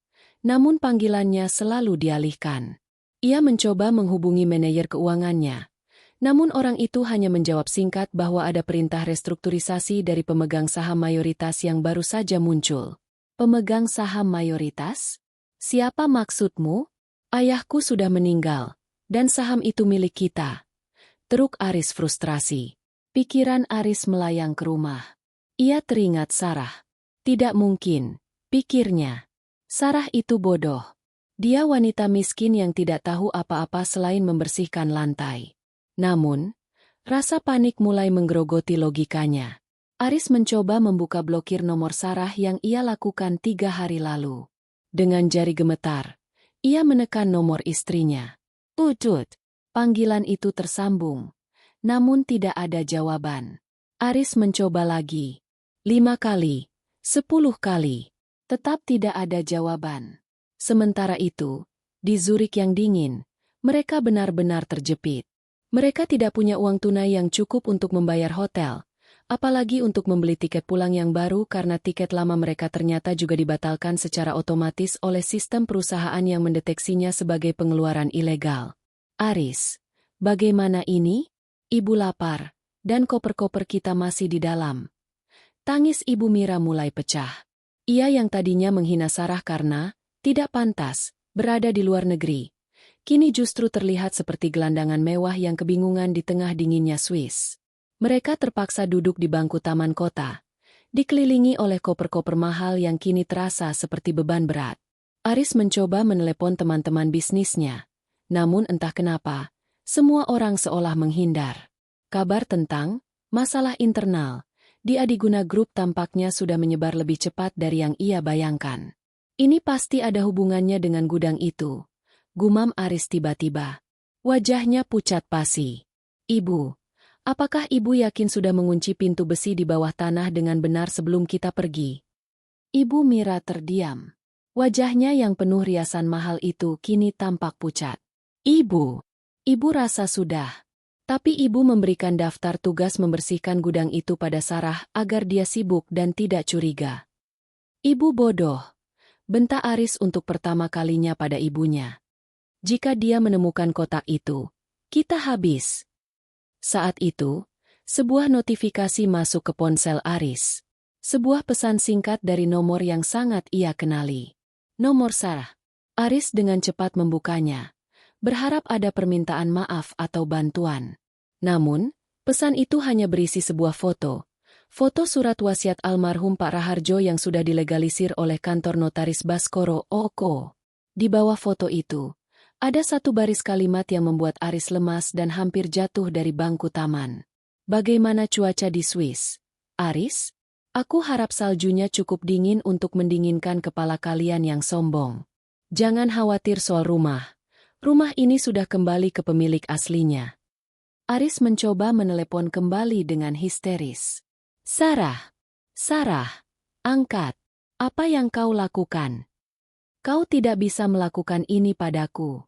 Namun panggilannya selalu dialihkan. Ia mencoba menghubungi manajer keuangannya. Namun orang itu hanya menjawab singkat bahwa ada perintah restrukturisasi dari pemegang saham mayoritas yang baru saja muncul. Pemegang saham mayoritas? Siapa maksudmu? Ayahku sudah meninggal, dan saham itu milik kita. Teruk Aris frustrasi. Pikiran Aris melayang ke rumah. Ia teringat Sarah. Tidak mungkin, pikirnya. Sarah itu bodoh. Dia wanita miskin yang tidak tahu apa-apa selain membersihkan lantai. Namun, rasa panik mulai menggerogoti logikanya. Aris mencoba membuka blokir nomor Sarah yang ia lakukan 3 hari lalu. Dengan jari gemetar, ia menekan nomor istrinya. Utut. Panggilan itu tersambung. Namun tidak ada jawaban. Aris mencoba lagi. 5 kali, 10 kali. Tetap tidak ada jawaban. Sementara itu, di Zurich yang dingin, mereka benar-benar terjepit. Mereka tidak punya uang tunai yang cukup untuk membayar hotel, apalagi untuk membeli tiket pulang yang baru karena tiket lama mereka ternyata juga dibatalkan secara otomatis oleh sistem perusahaan yang mendeteksinya sebagai pengeluaran ilegal. Aris, bagaimana ini? Ibu lapar, dan koper-koper kita masih di dalam. Tangis Ibu Mira mulai pecah. Ia yang tadinya menghina Sarah karena tidak pantas berada di luar negeri, kini justru terlihat seperti gelandangan mewah yang kebingungan di tengah dinginnya Swiss. Mereka terpaksa duduk di bangku taman kota, dikelilingi oleh koper-koper mahal yang kini terasa seperti beban berat. Aris mencoba menelepon teman-teman bisnisnya, namun entah kenapa, semua orang seolah menghindar. Kabar tentang masalah internal di Adiguna Group tampaknya sudah menyebar lebih cepat dari yang ia bayangkan. Ini pasti ada hubungannya dengan gudang itu, gumam Aris tiba-tiba. Wajahnya pucat pasi. Ibu, apakah ibu yakin sudah mengunci pintu besi di bawah tanah dengan benar sebelum kita pergi? Ibu Mira terdiam. Wajahnya yang penuh riasan mahal itu kini tampak pucat. Ibu rasa sudah. Tapi ibu memberikan daftar tugas membersihkan gudang itu pada Sarah agar dia sibuk dan tidak curiga. Ibu bodoh. Bentak Aris untuk pertama kalinya pada ibunya. Jika dia menemukan kotak itu, kita habis. Saat itu, sebuah notifikasi masuk ke ponsel Aris. Sebuah pesan singkat dari nomor yang sangat ia kenali. Nomor Sarah. Aris dengan cepat membukanya, berharap ada permintaan maaf atau bantuan. Namun, pesan itu hanya berisi sebuah foto. Foto surat wasiat almarhum Pak Raharjo yang sudah dilegalisir oleh kantor notaris Baskoro Oko. Di bawah foto itu, ada satu baris kalimat yang membuat Aris lemas dan hampir jatuh dari bangku taman. Bagaimana cuaca di Swiss? Aris? Aku harap saljunya cukup dingin untuk mendinginkan kepala kalian yang sombong. Jangan khawatir soal rumah. Rumah ini sudah kembali ke pemilik aslinya. Aris mencoba menelepon kembali dengan histeris. Sarah, Sarah, angkat. Apa yang kau lakukan? Kau tidak bisa melakukan ini padaku.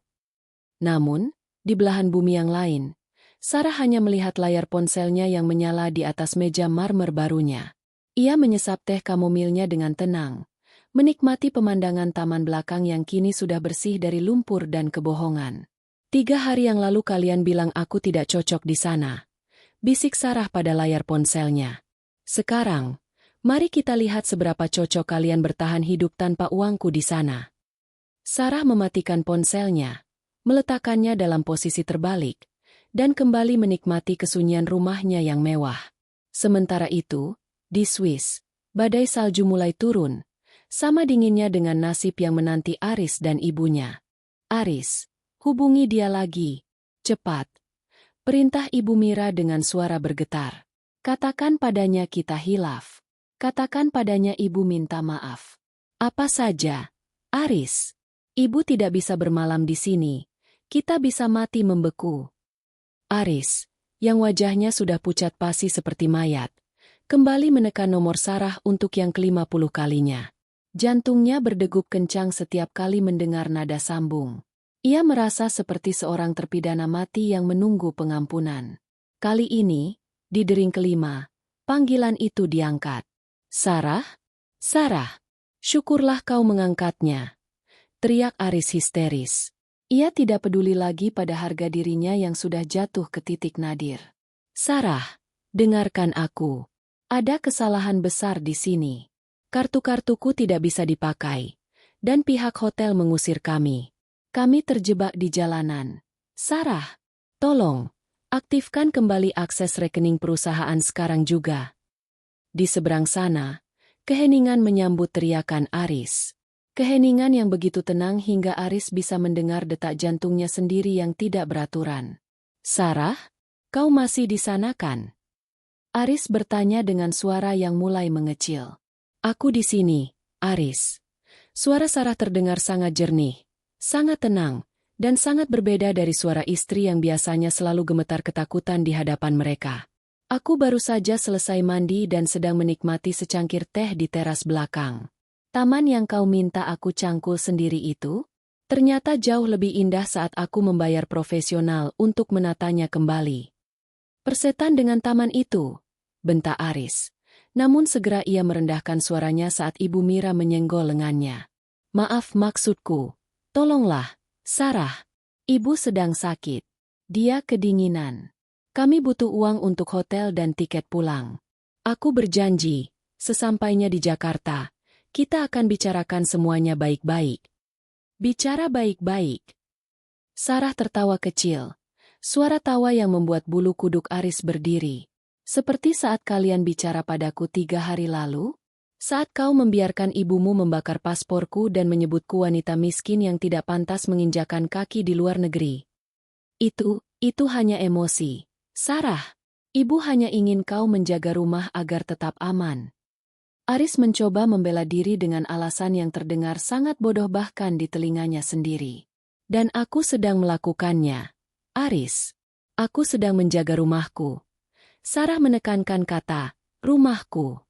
Namun, di belahan bumi yang lain, Sarah hanya melihat layar ponselnya yang menyala di atas meja marmer barunya. Ia menyesap teh kamomilnya dengan tenang, menikmati pemandangan taman belakang yang kini sudah bersih dari lumpur dan kebohongan. 3 hari yang lalu kalian bilang aku tidak cocok di sana, bisik Sarah pada layar ponselnya. Sekarang, mari kita lihat seberapa cocok kalian bertahan hidup tanpa uangku di sana. Sarah mematikan ponselnya, meletakkannya dalam posisi terbalik, dan kembali menikmati kesunyian rumahnya yang mewah. Sementara itu, di Swiss, badai salju mulai turun, sama dinginnya dengan nasib yang menanti Aris dan ibunya. Aris, hubungi dia lagi. Cepat. Perintah Ibu Mira dengan suara bergetar. Katakan padanya kita hilaf. Katakan padanya ibu minta maaf. Apa saja. Aris, ibu tidak bisa bermalam di sini. Kita bisa mati membeku. Aris, yang wajahnya sudah pucat pasi seperti mayat, kembali menekan nomor Sarah untuk yang ke-50 kalinya. Jantungnya berdegup kencang setiap kali mendengar nada sambung. Ia merasa seperti seorang terpidana mati yang menunggu pengampunan. Kali ini, di dering kelima, panggilan itu diangkat. Sarah? Sarah! Syukurlah kau mengangkatnya. Teriak Aris histeris. Ia tidak peduli lagi pada harga dirinya yang sudah jatuh ke titik nadir. Sarah, dengarkan aku. Ada kesalahan besar di sini. Kartu-kartuku tidak bisa dipakai, dan pihak hotel mengusir kami. Kami terjebak di jalanan. Sarah, tolong, aktifkan kembali akses rekening perusahaan sekarang juga. Di seberang sana, keheningan menyambut teriakan Aris. Keheningan yang begitu tenang hingga Aris bisa mendengar detak jantungnya sendiri yang tidak beraturan. Sarah, kau masih di sana kan? Aris bertanya dengan suara yang mulai mengecil. Aku di sini, Aris. Suara Sarah terdengar sangat jernih, sangat tenang, dan sangat berbeda dari suara istri yang biasanya selalu gemetar ketakutan di hadapan mereka. Aku baru saja selesai mandi dan sedang menikmati secangkir teh di teras belakang. Taman yang kau minta aku cangkul sendiri itu, ternyata jauh lebih indah saat aku membayar profesional untuk menatanya kembali. Persetan dengan taman itu, bentak Aris. Namun segera ia merendahkan suaranya saat Ibu Mira menyenggol lengannya. Maaf maksudku. Tolonglah, Sarah. Ibu sedang sakit. Dia kedinginan. Kami butuh uang untuk hotel dan tiket pulang. Aku berjanji, sesampainya di Jakarta, kita akan bicarakan semuanya baik-baik. Bicara baik-baik. Sarah tertawa kecil. Suara tawa yang membuat bulu kuduk Aris berdiri. Seperti saat kalian bicara padaku 3 hari lalu? Saat kau membiarkan ibumu membakar pasporku dan menyebutku wanita miskin yang tidak pantas menginjakan kaki di luar negeri. Itu hanya emosi. Sarah, ibu hanya ingin kau menjaga rumah agar tetap aman. Aris mencoba membela diri dengan alasan yang terdengar sangat bodoh bahkan di telinganya sendiri. Dan aku sedang melakukannya. Aris, aku sedang menjaga rumahku. Sarah menekankan kata, rumahku.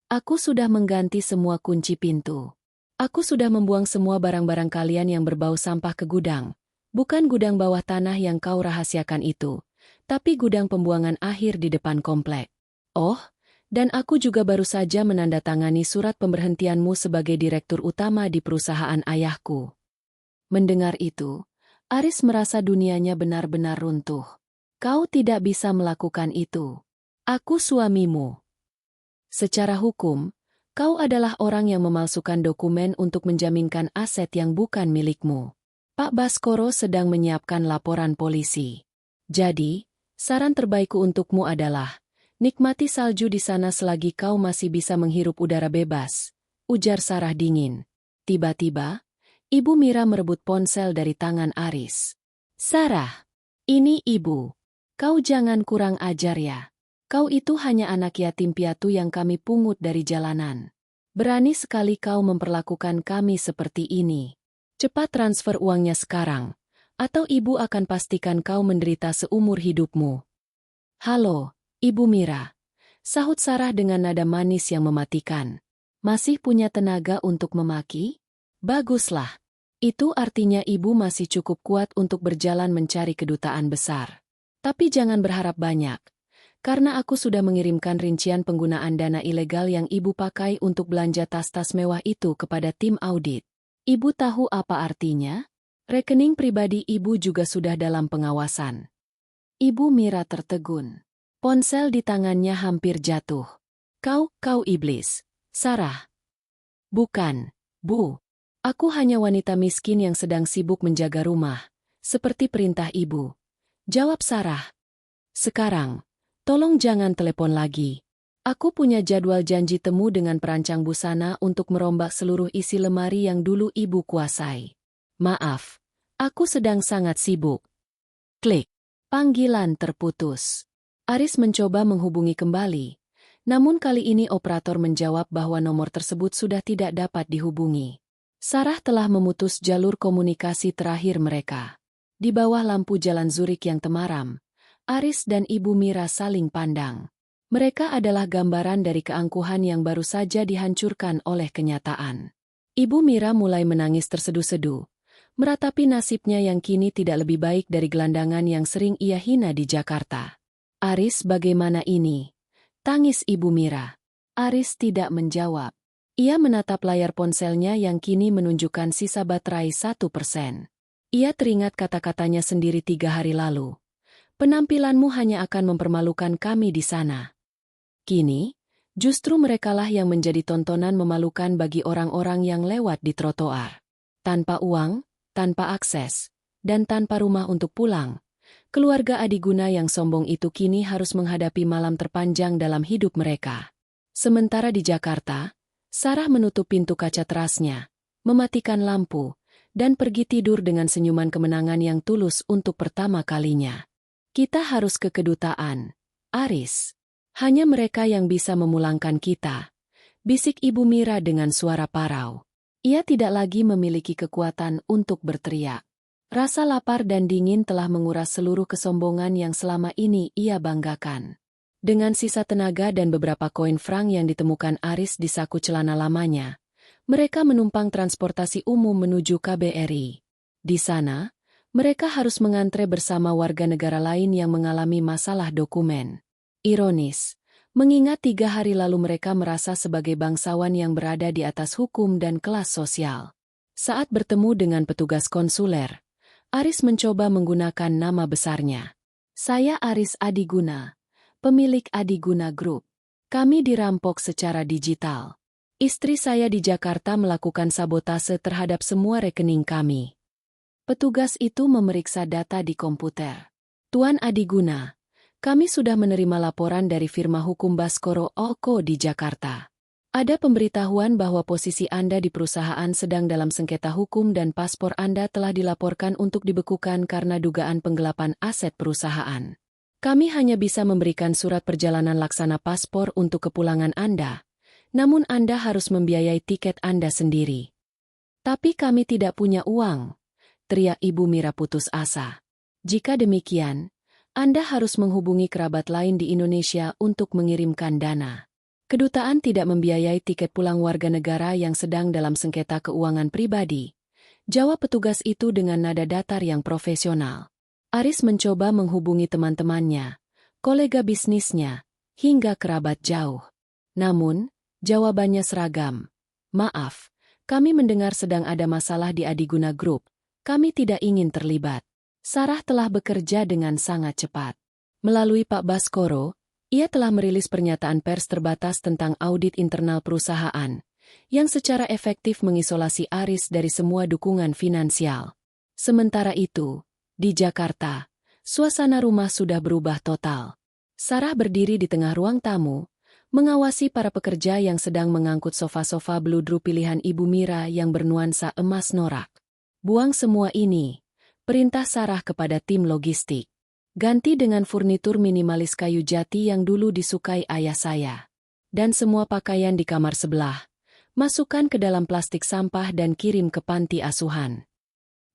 Aku sudah mengganti semua kunci pintu. Aku sudah membuang semua barang-barang kalian yang berbau sampah ke gudang. Bukan gudang bawah tanah yang kau rahasiakan itu, tapi gudang pembuangan akhir di depan komplek. Oh, dan aku juga baru saja menandatangani surat pemberhentianmu sebagai direktur utama di perusahaan ayahku. Mendengar itu, Aris merasa dunianya benar-benar runtuh. Kau tidak bisa melakukan itu. Aku suamimu. Secara hukum, kau adalah orang yang memalsukan dokumen untuk menjaminkan aset yang bukan milikmu. Pak Baskoro sedang menyiapkan laporan polisi. Jadi, saran terbaikku untukmu adalah, nikmati salju di sana selagi kau masih bisa menghirup udara bebas, ujar Sarah dingin. Tiba-tiba, Ibu Mira merebut ponsel dari tangan Aris. Sarah, ini ibu. Kau jangan kurang ajar ya. Kau itu hanya anak yatim piatu yang kami pungut dari jalanan. Berani sekali kau memperlakukan kami seperti ini. Cepat transfer uangnya sekarang, atau ibu akan pastikan kau menderita seumur hidupmu. Halo, Ibu Mira. Sahut Sarah dengan nada manis yang mematikan. Masih punya tenaga untuk memaki? Baguslah. Itu artinya ibu masih cukup kuat untuk berjalan mencari kedutaan besar. Tapi jangan berharap banyak, karena aku sudah mengirimkan rincian penggunaan dana ilegal yang ibu pakai untuk belanja tas-tas mewah itu kepada tim audit. Ibu tahu apa artinya? Rekening pribadi ibu juga sudah dalam pengawasan. Ibu Mira tertegun. Ponsel di tangannya hampir jatuh. Kau iblis. Sarah. Bukan, Bu. Aku hanya wanita miskin yang sedang sibuk menjaga rumah, seperti perintah ibu. Jawab Sarah. Sekarang, tolong jangan telepon lagi. Aku punya jadwal janji temu dengan perancang busana untuk merombak seluruh isi lemari yang dulu ibu kuasai. Maaf, aku sedang sangat sibuk. Klik. Panggilan terputus. Aris mencoba menghubungi kembali, namun kali ini operator menjawab bahwa nomor tersebut sudah tidak dapat dihubungi. Sarah telah memutus jalur komunikasi terakhir mereka. Di bawah lampu jalan Zurich yang temaram, Aris dan Ibu Mira saling pandang. Mereka adalah gambaran dari keangkuhan yang baru saja dihancurkan oleh kenyataan. Ibu Mira mulai menangis terseduh-seduh, meratapi nasibnya yang kini tidak lebih baik dari gelandangan yang sering ia hina di Jakarta. Aris, bagaimana ini? Tangis Ibu Mira. Aris tidak menjawab. Ia menatap layar ponselnya yang kini menunjukkan sisa baterai 1%. Ia teringat kata-katanya sendiri 3 hari lalu. Penampilanmu hanya akan mempermalukan kami di sana. Kini, justru merekalah yang menjadi tontonan memalukan bagi orang-orang yang lewat di trotoar. Tanpa uang, tanpa akses, dan tanpa rumah untuk pulang, keluarga Adiguna yang sombong itu kini harus menghadapi malam terpanjang dalam hidup mereka. Sementara di Jakarta, Sarah menutup pintu kaca terasnya, mematikan lampu, dan pergi tidur dengan senyuman kemenangan yang tulus untuk pertama kalinya. Kita harus ke kedutaan, Aris. Hanya mereka yang bisa memulangkan kita, bisik Ibu Mira dengan suara parau. Ia tidak lagi memiliki kekuatan untuk berteriak. Rasa lapar dan dingin telah menguras seluruh kesombongan yang selama ini ia banggakan. Dengan sisa tenaga dan beberapa koin franc yang ditemukan Aris di saku celana lamanya, mereka menumpang transportasi umum menuju KBRI. Di sana, mereka harus mengantre bersama warga negara lain yang mengalami masalah dokumen. Ironis, mengingat 3 hari lalu mereka merasa sebagai bangsawan yang berada di atas hukum dan kelas sosial. Saat bertemu dengan petugas konsuler, Aris mencoba menggunakan nama besarnya. Saya Aris Adiguna, pemilik Adiguna Group. Kami dirampok secara digital. Istri saya di Jakarta melakukan sabotase terhadap semua rekening kami. Petugas itu memeriksa data di komputer. Tuan Adiguna, kami sudah menerima laporan dari firma hukum Baskoro Co. di Jakarta. Ada pemberitahuan bahwa posisi Anda di perusahaan sedang dalam sengketa hukum dan paspor Anda telah dilaporkan untuk dibekukan karena dugaan penggelapan aset perusahaan. Kami hanya bisa memberikan surat perjalanan laksana paspor untuk kepulangan Anda, namun Anda harus membiayai tiket Anda sendiri. Tapi kami tidak punya uang, teriak Ibu Mira putus asa. Jika demikian, Anda harus menghubungi kerabat lain di Indonesia untuk mengirimkan dana. Kedutaan tidak membiayai tiket pulang warga negara yang sedang dalam sengketa keuangan pribadi, jawab petugas itu dengan nada datar yang profesional. Aris mencoba menghubungi teman-temannya, kolega bisnisnya, hingga kerabat jauh. Namun, jawabannya seragam. Maaf, kami mendengar sedang ada masalah di Adiguna Group. Kami tidak ingin terlibat. Sarah telah bekerja dengan sangat cepat. Melalui Pak Baskoro, Ia telah merilis pernyataan pers terbatas tentang audit internal perusahaan, yang secara efektif mengisolasi Aris dari semua dukungan finansial. Sementara itu, di Jakarta, suasana rumah sudah berubah total. Sarah berdiri di tengah ruang tamu, mengawasi para pekerja yang sedang mengangkut sofa-sofa bludru pilihan Ibu Mira yang bernuansa emas norak. Buang semua ini, perintah Sarah kepada tim logistik. Ganti dengan furnitur minimalis kayu jati yang dulu disukai ayah saya. Dan semua pakaian di kamar sebelah, masukkan ke dalam plastik sampah dan kirim ke panti asuhan.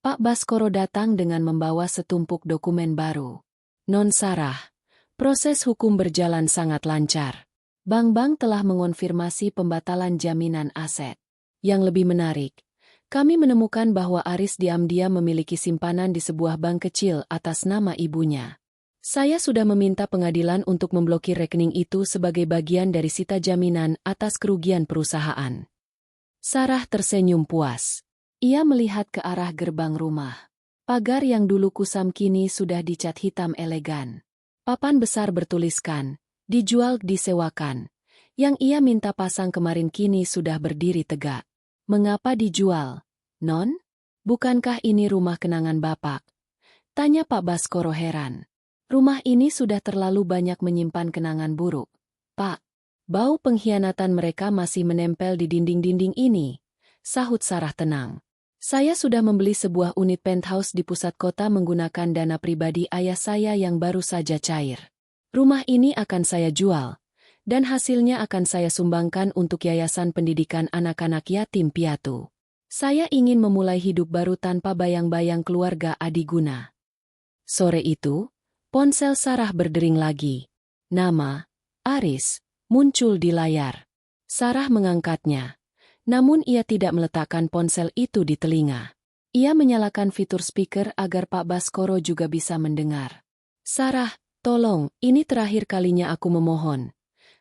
Pak Baskoro datang dengan membawa setumpuk dokumen baru. Non Sarah, proses hukum berjalan sangat lancar. Bank-bank telah mengonfirmasi pembatalan jaminan aset. Yang lebih menarik, kami menemukan bahwa Aris diam-diam memiliki simpanan di sebuah bank kecil atas nama ibunya. Saya sudah meminta pengadilan untuk memblokir rekening itu sebagai bagian dari sita jaminan atas kerugian perusahaan. Sarah tersenyum puas. Ia melihat ke arah gerbang rumah. Pagar yang dulu kusam kini sudah dicat hitam elegan. Papan besar bertuliskan, dijual disewakan. Yang ia minta pasang kemarin kini sudah berdiri tegak. Mengapa dijual, Non? Bukankah ini rumah kenangan Bapak? Tanya Pak Baskoro heran. Rumah ini sudah terlalu banyak menyimpan kenangan buruk. Pak, bau pengkhianatan mereka masih menempel di dinding-dinding ini, sahut Sarah tenang. Saya sudah membeli sebuah unit penthouse di pusat kota menggunakan dana pribadi ayah saya yang baru saja cair. Rumah ini akan saya jual, dan hasilnya akan saya sumbangkan untuk Yayasan Pendidikan Anak-anak Yatim Piatu. Saya ingin memulai hidup baru tanpa bayang-bayang keluarga adiguna. Sore itu, ponsel Sarah berdering lagi. Nama, Aris, muncul di layar. Sarah mengangkatnya, namun ia tidak meletakkan ponsel itu di telinga. Ia menyalakan fitur speaker agar Pak Baskoro juga bisa mendengar. Sarah, tolong, ini terakhir kalinya aku memohon.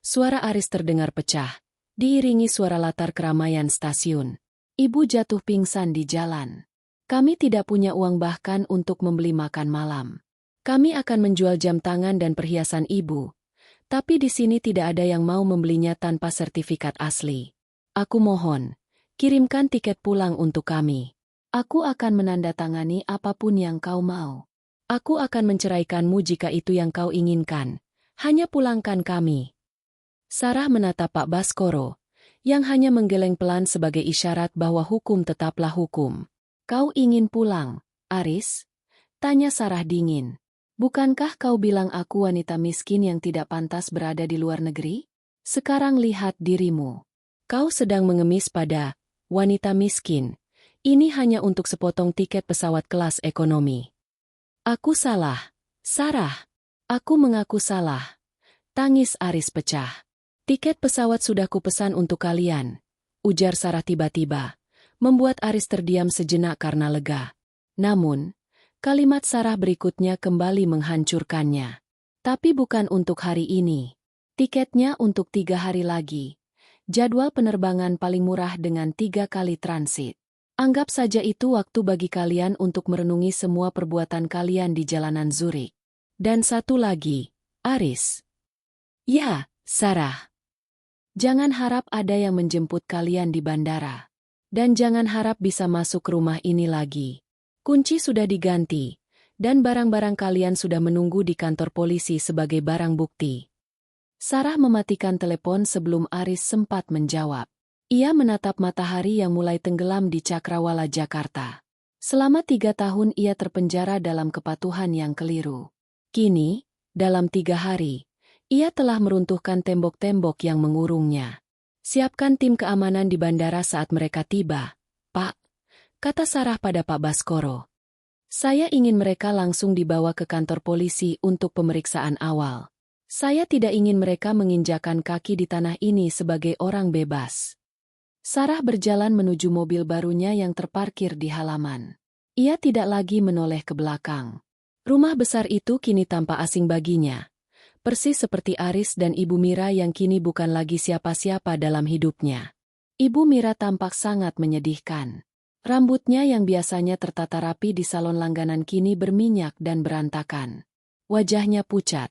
Suara Aris terdengar pecah, diiringi suara latar keramaian stasiun. Ibu jatuh pingsan di jalan. Kami tidak punya uang bahkan untuk membeli makan malam. Kami akan menjual jam tangan dan perhiasan ibu. Tapi di sini tidak ada yang mau membelinya tanpa sertifikat asli. Aku mohon, kirimkan tiket pulang untuk kami. Aku akan menandatangani apapun yang kau mau. Aku akan menceraikanmu jika itu yang kau inginkan. Hanya pulangkan kami. Sarah menatap Pak Baskoro, yang hanya menggeleng pelan sebagai isyarat bahwa hukum tetaplah hukum. Kau ingin pulang, Aris? Tanya Sarah dingin. Bukankah kau bilang aku wanita miskin yang tidak pantas berada di luar negeri? Sekarang lihat dirimu. Kau sedang mengemis pada wanita miskin. Ini hanya untuk sepotong tiket pesawat kelas ekonomi. Aku salah, Sarah. Aku mengaku salah. Tangis Aris pecah. Tiket pesawat sudah kupesan untuk kalian, ujar Sarah tiba-tiba, membuat Aris terdiam sejenak karena lega. Namun, kalimat Sarah berikutnya kembali menghancurkannya. Tapi bukan untuk hari ini. Tiketnya untuk 3 hari lagi. Jadwal penerbangan paling murah dengan 3 kali transit. Anggap saja itu waktu bagi kalian untuk merenungi semua perbuatan kalian di jalanan Zurich. Dan satu lagi, Aris. Ya, Sarah. Jangan harap ada yang menjemput kalian di bandara. Dan jangan harap bisa masuk ke rumah ini lagi. Kunci sudah diganti, dan barang-barang kalian sudah menunggu di kantor polisi sebagai barang bukti. Sarah mematikan telepon sebelum Aris sempat menjawab. Ia menatap matahari yang mulai tenggelam di Cakrawala, Jakarta. Selama 3 tahun ia terpenjara dalam kepatuhan yang keliru. Kini, dalam 3 hari, ia telah meruntuhkan tembok-tembok yang mengurungnya. Siapkan tim keamanan di bandara saat mereka tiba, Pak, kata Sarah pada Pak Baskoro. Saya ingin mereka langsung dibawa ke kantor polisi untuk pemeriksaan awal. Saya tidak ingin mereka menginjakan kaki di tanah ini sebagai orang bebas. Sarah berjalan menuju mobil barunya yang terparkir di halaman. Ia tidak lagi menoleh ke belakang. Rumah besar itu kini tampak asing baginya. Persis seperti Aris dan Ibu Mira yang kini bukan lagi siapa-siapa dalam hidupnya. Ibu Mira tampak sangat menyedihkan. Rambutnya yang biasanya tertata rapi di salon langganan kini berminyak dan berantakan. Wajahnya pucat.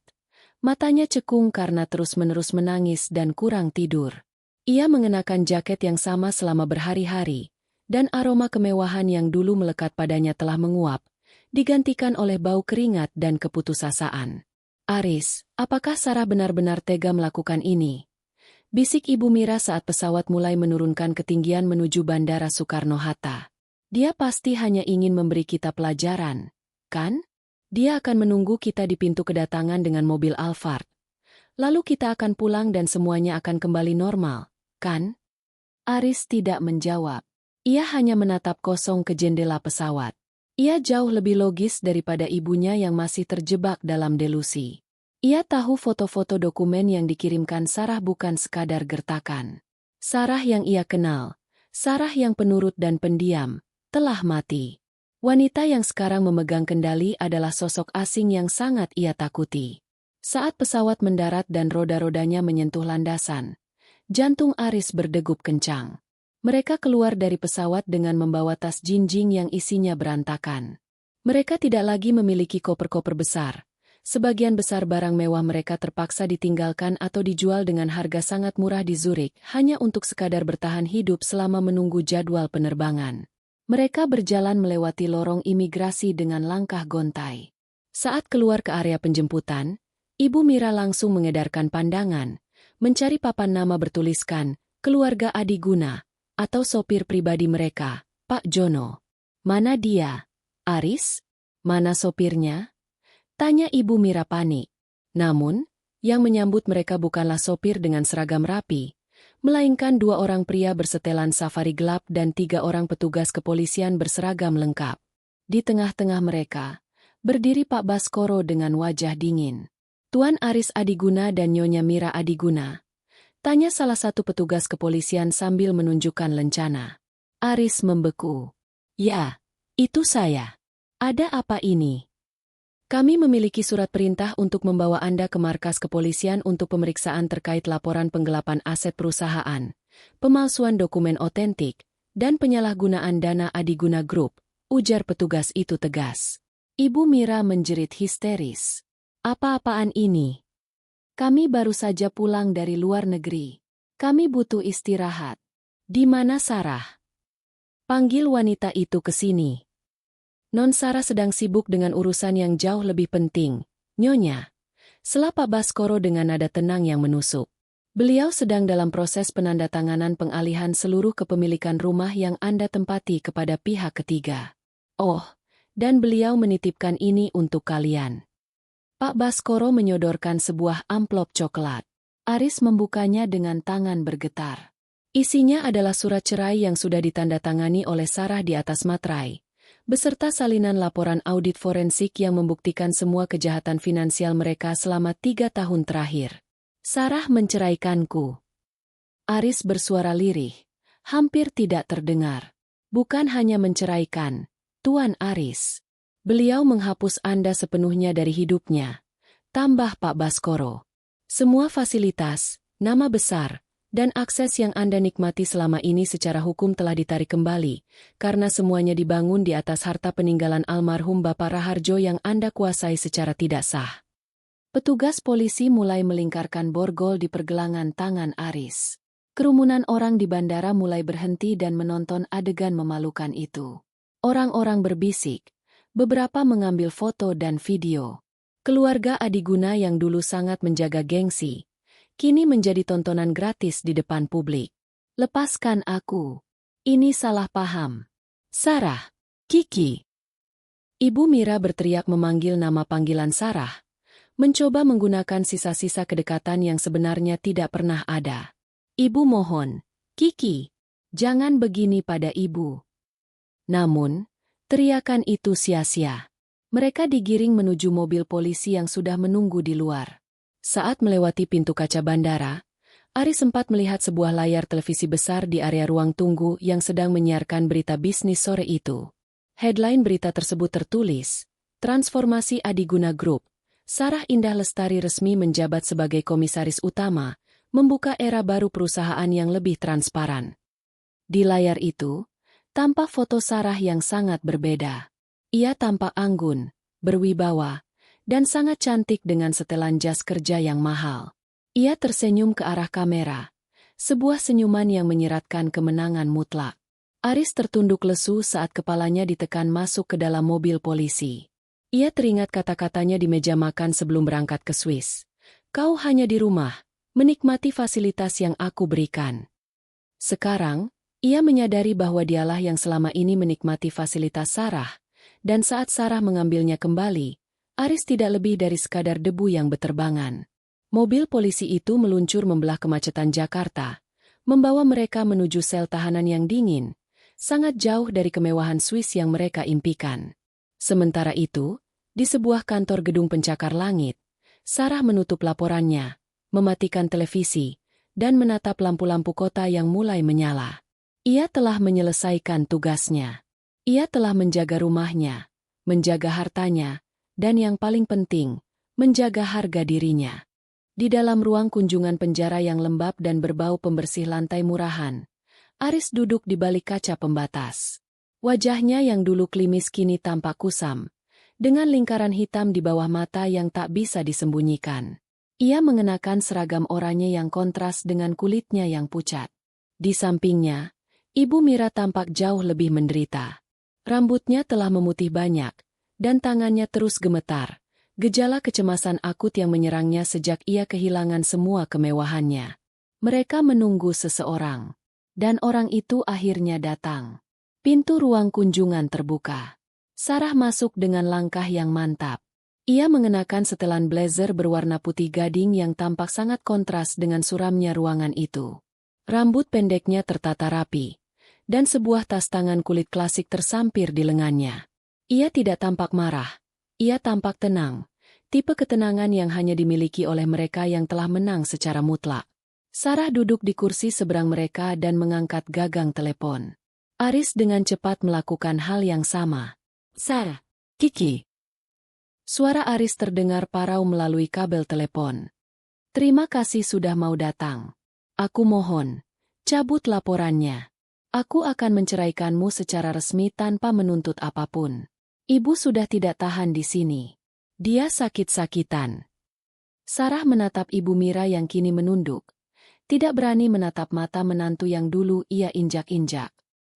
Matanya cekung karena terus-menerus menangis dan kurang tidur. Ia mengenakan jaket yang sama selama berhari-hari, dan aroma kemewahan yang dulu melekat padanya telah menguap, digantikan oleh bau keringat dan keputusasaan. Aris, apakah Sarah benar-benar tega melakukan ini? Bisik Ibu Mira saat pesawat mulai menurunkan ketinggian menuju Bandara Soekarno-Hatta. Dia pasti hanya ingin memberi kita pelajaran, kan? Dia akan menunggu kita di pintu kedatangan dengan mobil Alphard. Lalu kita akan pulang dan semuanya akan kembali normal, kan? Aris tidak menjawab. Ia hanya menatap kosong ke jendela pesawat. Ia jauh lebih logis daripada ibunya yang masih terjebak dalam delusi. Ia tahu foto-foto dokumen yang dikirimkan Sarah bukan sekadar gertakan. Sarah yang ia kenal, Sarah yang penurut dan pendiam, telah mati. Wanita yang sekarang memegang kendali adalah sosok asing yang sangat ia takuti. Saat pesawat mendarat dan roda-rodanya menyentuh landasan, jantung Aris berdegup kencang. Mereka keluar dari pesawat dengan membawa tas jinjing yang isinya berantakan. Mereka tidak lagi memiliki koper-koper besar. Sebagian besar barang mewah mereka terpaksa ditinggalkan atau dijual dengan harga sangat murah di Zurich hanya untuk sekadar bertahan hidup selama menunggu jadwal penerbangan. Mereka berjalan melewati lorong imigrasi dengan langkah gontai. Saat keluar ke area penjemputan, Ibu Mira langsung mengedarkan pandangan, mencari papan nama bertuliskan, keluarga Adiguna, atau sopir pribadi mereka, Pak Jono. Mana dia? Aris? Mana sopirnya? Tanya Ibu Mira panik. Namun, yang menyambut mereka bukanlah sopir dengan seragam rapi, melainkan dua orang pria bersetelan safari gelap dan tiga orang petugas kepolisian berseragam lengkap. Di tengah-tengah mereka, berdiri Pak Baskoro dengan wajah dingin. Tuan Aris Adiguna dan Nyonya Mira Adiguna? Tanya salah satu petugas kepolisian sambil menunjukkan lencana. Aris membeku. Ya, itu saya. Ada apa ini? Kami memiliki surat perintah untuk membawa Anda ke markas kepolisian untuk pemeriksaan terkait laporan penggelapan aset perusahaan, pemalsuan dokumen otentik, dan penyalahgunaan dana Adiguna Group, ujar petugas itu tegas. Ibu Mira menjerit histeris. Apa-apaan ini? Kami baru saja pulang dari luar negeri. Kami butuh istirahat. Di mana Sarah? Panggil wanita itu ke sini. Non Sarah sedang sibuk dengan urusan yang jauh lebih penting, Nyonya. Sela Pak Baskoro dengan nada tenang yang menusuk. Beliau sedang dalam proses penandatanganan pengalihan seluruh kepemilikan rumah yang Anda tempati kepada pihak ketiga. Oh, dan beliau menitipkan ini untuk kalian. Pak Baskoro menyodorkan sebuah amplop coklat. Aris membukanya dengan tangan bergetar. Isinya adalah surat cerai yang sudah ditandatangani oleh Sarah di atas materai, beserta salinan laporan audit forensik yang membuktikan semua kejahatan finansial mereka selama 3 tahun terakhir. Sarah menceraikanku. Aris bersuara lirih, hampir tidak terdengar. Bukan hanya menceraikan, Tuan Aris. Beliau menghapus Anda sepenuhnya dari hidupnya. Tambah Pak Baskoro. Semua fasilitas, nama besar, dan akses yang Anda nikmati selama ini secara hukum telah ditarik kembali, karena semuanya dibangun di atas harta peninggalan almarhum Bapak Raharjo yang Anda kuasai secara tidak sah. Petugas polisi mulai melingkarkan borgol di pergelangan tangan Aris. Kerumunan orang di bandara mulai berhenti dan menonton adegan memalukan itu. Orang-orang berbisik. Beberapa mengambil foto dan video. Keluarga Adiguna yang dulu sangat menjaga gengsi, kini menjadi tontonan gratis di depan publik. Lepaskan aku. Ini salah paham. Sarah. Kiki. Ibu Mira berteriak memanggil nama panggilan Sarah, mencoba menggunakan sisa-sisa kedekatan yang sebenarnya tidak pernah ada. Ibu mohon, Kiki, jangan begini pada ibu. Namun, teriakan itu sia-sia. Mereka digiring menuju mobil polisi yang sudah menunggu di luar. Saat melewati pintu kaca bandara, Aris sempat melihat sebuah layar televisi besar di area ruang tunggu yang sedang menyiarkan berita bisnis sore itu. Headline berita tersebut tertulis, Transformasi Adiguna Group, Sarah Indah Lestari resmi menjabat sebagai komisaris utama, membuka era baru perusahaan yang lebih transparan. Di layar itu, tampak foto Sarah yang sangat berbeda. Ia tampak anggun, berwibawa, dan sangat cantik dengan setelan jas kerja yang mahal. Ia tersenyum ke arah kamera, sebuah senyuman yang menyiratkan kemenangan mutlak. Aris tertunduk lesu saat kepalanya ditekan masuk ke dalam mobil polisi. Ia teringat kata-katanya di meja makan sebelum berangkat ke Swiss. Kau hanya di rumah, menikmati fasilitas yang aku berikan. Sekarang, ia menyadari bahwa dialah yang selama ini menikmati fasilitas Sarah, dan saat Sarah mengambilnya kembali, Aris tidak lebih dari sekadar debu yang beterbangan. Mobil polisi itu meluncur membelah kemacetan Jakarta, membawa mereka menuju sel tahanan yang dingin, sangat jauh dari kemewahan Swiss yang mereka impikan. Sementara itu, di sebuah kantor gedung pencakar langit, Sarah menutup laporannya, mematikan televisi, dan menatap lampu-lampu kota yang mulai menyala. Ia telah menyelesaikan tugasnya. Ia telah menjaga rumahnya, menjaga hartanya, dan yang paling penting, menjaga harga dirinya. Di dalam ruang kunjungan penjara yang lembab dan berbau pembersih lantai murahan, Aris duduk di balik kaca pembatas. Wajahnya yang dulu klimis kini tampak kusam, dengan lingkaran hitam di bawah mata yang tak bisa disembunyikan. Ia mengenakan seragam oranye yang kontras dengan kulitnya yang pucat. Di sampingnya, Ibu Mira tampak jauh lebih menderita. Rambutnya telah memutih banyak, dan tangannya terus gemetar, gejala kecemasan akut yang menyerangnya sejak ia kehilangan semua kemewahannya. Mereka menunggu seseorang. Dan orang itu akhirnya datang. Pintu ruang kunjungan terbuka. Sarah masuk dengan langkah yang mantap. Ia mengenakan setelan blazer berwarna putih gading yang tampak sangat kontras dengan suramnya ruangan itu. Rambut pendeknya tertata rapi, dan sebuah tas tangan kulit klasik tersampir di lengannya. Ia tidak tampak marah. Ia tampak tenang. Tipe ketenangan yang hanya dimiliki oleh mereka yang telah menang secara mutlak. Sarah duduk di kursi seberang mereka dan mengangkat gagang telepon. Aris dengan cepat melakukan hal yang sama. Sarah, Kiki. Suara Aris terdengar parau melalui kabel telepon. Terima kasih sudah mau datang. Aku mohon, cabut laporannya. Aku akan menceraikanmu secara resmi tanpa menuntut apapun. Ibu sudah tidak tahan di sini. Dia sakit-sakitan. Sarah menatap Ibu Mira yang kini menunduk. Tidak berani menatap mata menantu yang dulu ia injak-injak.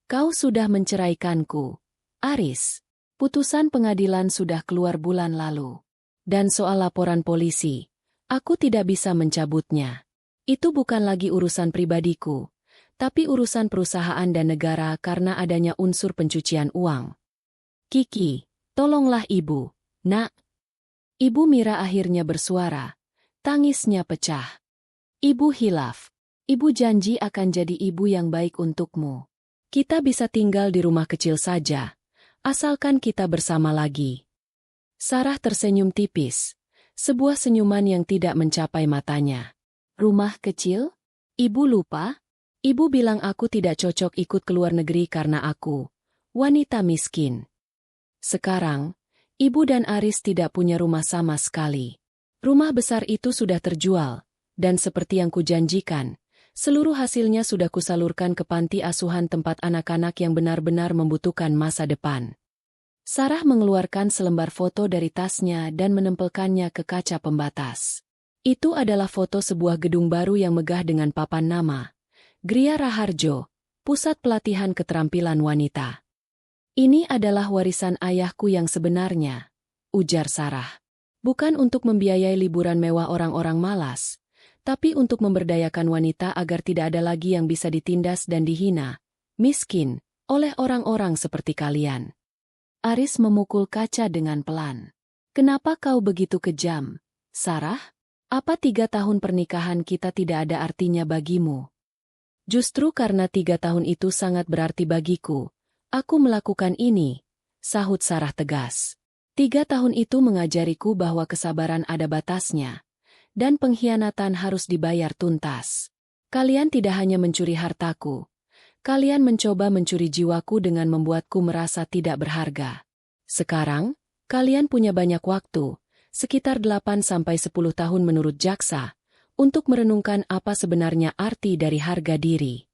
Kau sudah menceraikanku, Aris. Putusan pengadilan sudah keluar bulan lalu. Dan soal laporan polisi, aku tidak bisa mencabutnya. Itu bukan lagi urusan pribadiku, tapi urusan perusahaan dan negara karena adanya unsur pencucian uang. Kiki, tolonglah ibu, nak. Ibu Mira akhirnya bersuara. Tangisnya pecah. Ibu hilaf. Ibu janji akan jadi ibu yang baik untukmu. Kita bisa tinggal di rumah kecil saja, asalkan kita bersama lagi. Sarah tersenyum tipis, sebuah senyuman yang tidak mencapai matanya. Rumah kecil? Ibu lupa? Ibu bilang aku tidak cocok ikut ke luar negeri karena aku wanita miskin. Sekarang, Ibu dan Aris tidak punya rumah sama sekali. Rumah besar itu sudah terjual. Dan seperti yang kujanjikan, seluruh hasilnya sudah kusalurkan ke panti asuhan tempat anak-anak yang benar-benar membutuhkan masa depan. Sarah mengeluarkan selembar foto dari tasnya dan menempelkannya ke kaca pembatas. Itu adalah foto sebuah gedung baru yang megah dengan papan nama, Gria Raharjo, Pusat Pelatihan Keterampilan Wanita. Ini adalah warisan ayahku yang sebenarnya, ujar Sarah. Bukan untuk membiayai liburan mewah orang-orang malas, tapi untuk memberdayakan wanita agar tidak ada lagi yang bisa ditindas dan dihina, miskin, oleh orang-orang seperti kalian. Aris memukul kaca dengan pelan. Kenapa kau begitu kejam, Sarah? Apa 3 tahun pernikahan kita tidak ada artinya bagimu? Justru karena 3 tahun itu sangat berarti bagiku, aku melakukan ini, sahut Sarah tegas. 3 tahun itu mengajariku bahwa kesabaran ada batasnya. Dan pengkhianatan harus dibayar tuntas. Kalian tidak hanya mencuri hartaku. Kalian mencoba mencuri jiwaku dengan membuatku merasa tidak berharga. Sekarang, kalian punya banyak waktu, sekitar 8-10 tahun menurut jaksa, untuk merenungkan apa sebenarnya arti dari harga diri.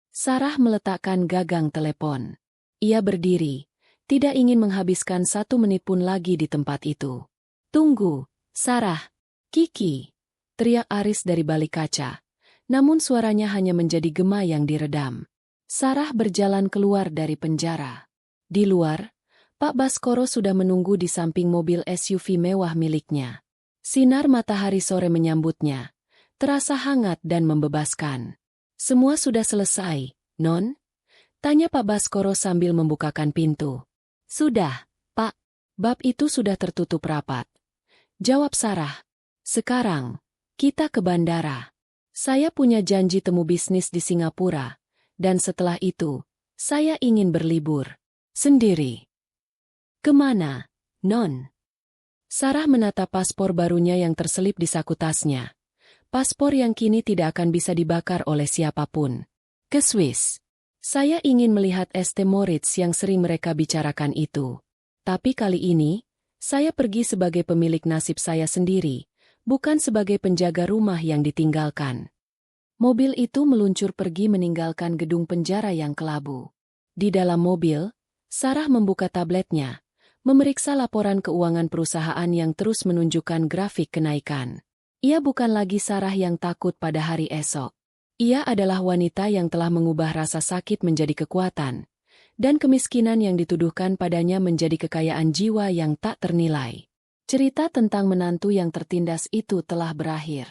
Sarah meletakkan gagang telepon. Ia berdiri, tidak ingin menghabiskan 1 menit pun lagi di tempat itu. Tunggu, Sarah. Kiki, teriak Aris dari balik kaca. Namun suaranya hanya menjadi gema yang diredam. Sarah berjalan keluar dari penjara. Di luar, Pak Baskoro sudah menunggu di samping mobil SUV mewah miliknya. Sinar matahari sore menyambutnya, terasa hangat dan membebaskan. Semua sudah selesai, Non? Tanya Pak Baskoro sambil membukakan pintu. Sudah, Pak. Bab itu sudah tertutup rapat. Jawab Sarah. Sekarang, kita ke bandara. Saya punya janji temu bisnis di Singapura, dan setelah itu, saya ingin berlibur. Sendiri. Kemana, Non? Sarah menatap paspor barunya yang terselip di saku tasnya. Paspor yang kini tidak akan bisa dibakar oleh siapapun. Ke Swiss. Saya ingin melihat St. Moritz yang sering mereka bicarakan itu. Tapi kali ini, saya pergi sebagai pemilik nasib saya sendiri, bukan sebagai penjaga rumah yang ditinggalkan. Mobil itu meluncur pergi meninggalkan gedung penjara yang kelabu. Di dalam mobil, Sarah membuka tabletnya, memeriksa laporan keuangan perusahaan yang terus menunjukkan grafik kenaikan. Ia bukan lagi Sarah yang takut pada hari esok. Ia adalah wanita yang telah mengubah rasa sakit menjadi kekuatan, dan kemiskinan yang dituduhkan padanya menjadi kekayaan jiwa yang tak ternilai. Cerita tentang menantu yang tertindas itu telah berakhir.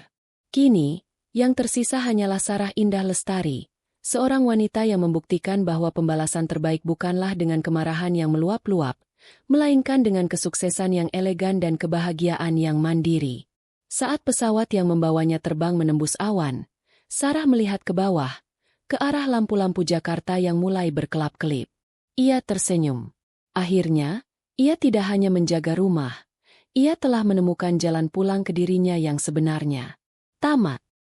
Kini, yang tersisa hanyalah Sarah Indah Lestari, seorang wanita yang membuktikan bahwa pembalasan terbaik bukanlah dengan kemarahan yang meluap-luap, melainkan dengan kesuksesan yang elegan dan kebahagiaan yang mandiri. Saat pesawat yang membawanya terbang menembus awan, Sarah melihat ke bawah, ke arah lampu-lampu Jakarta yang mulai berkelap-kelip. Ia tersenyum. Akhirnya, ia tidak hanya menjaga rumah, ia telah menemukan jalan pulang ke dirinya yang sebenarnya. Tamat.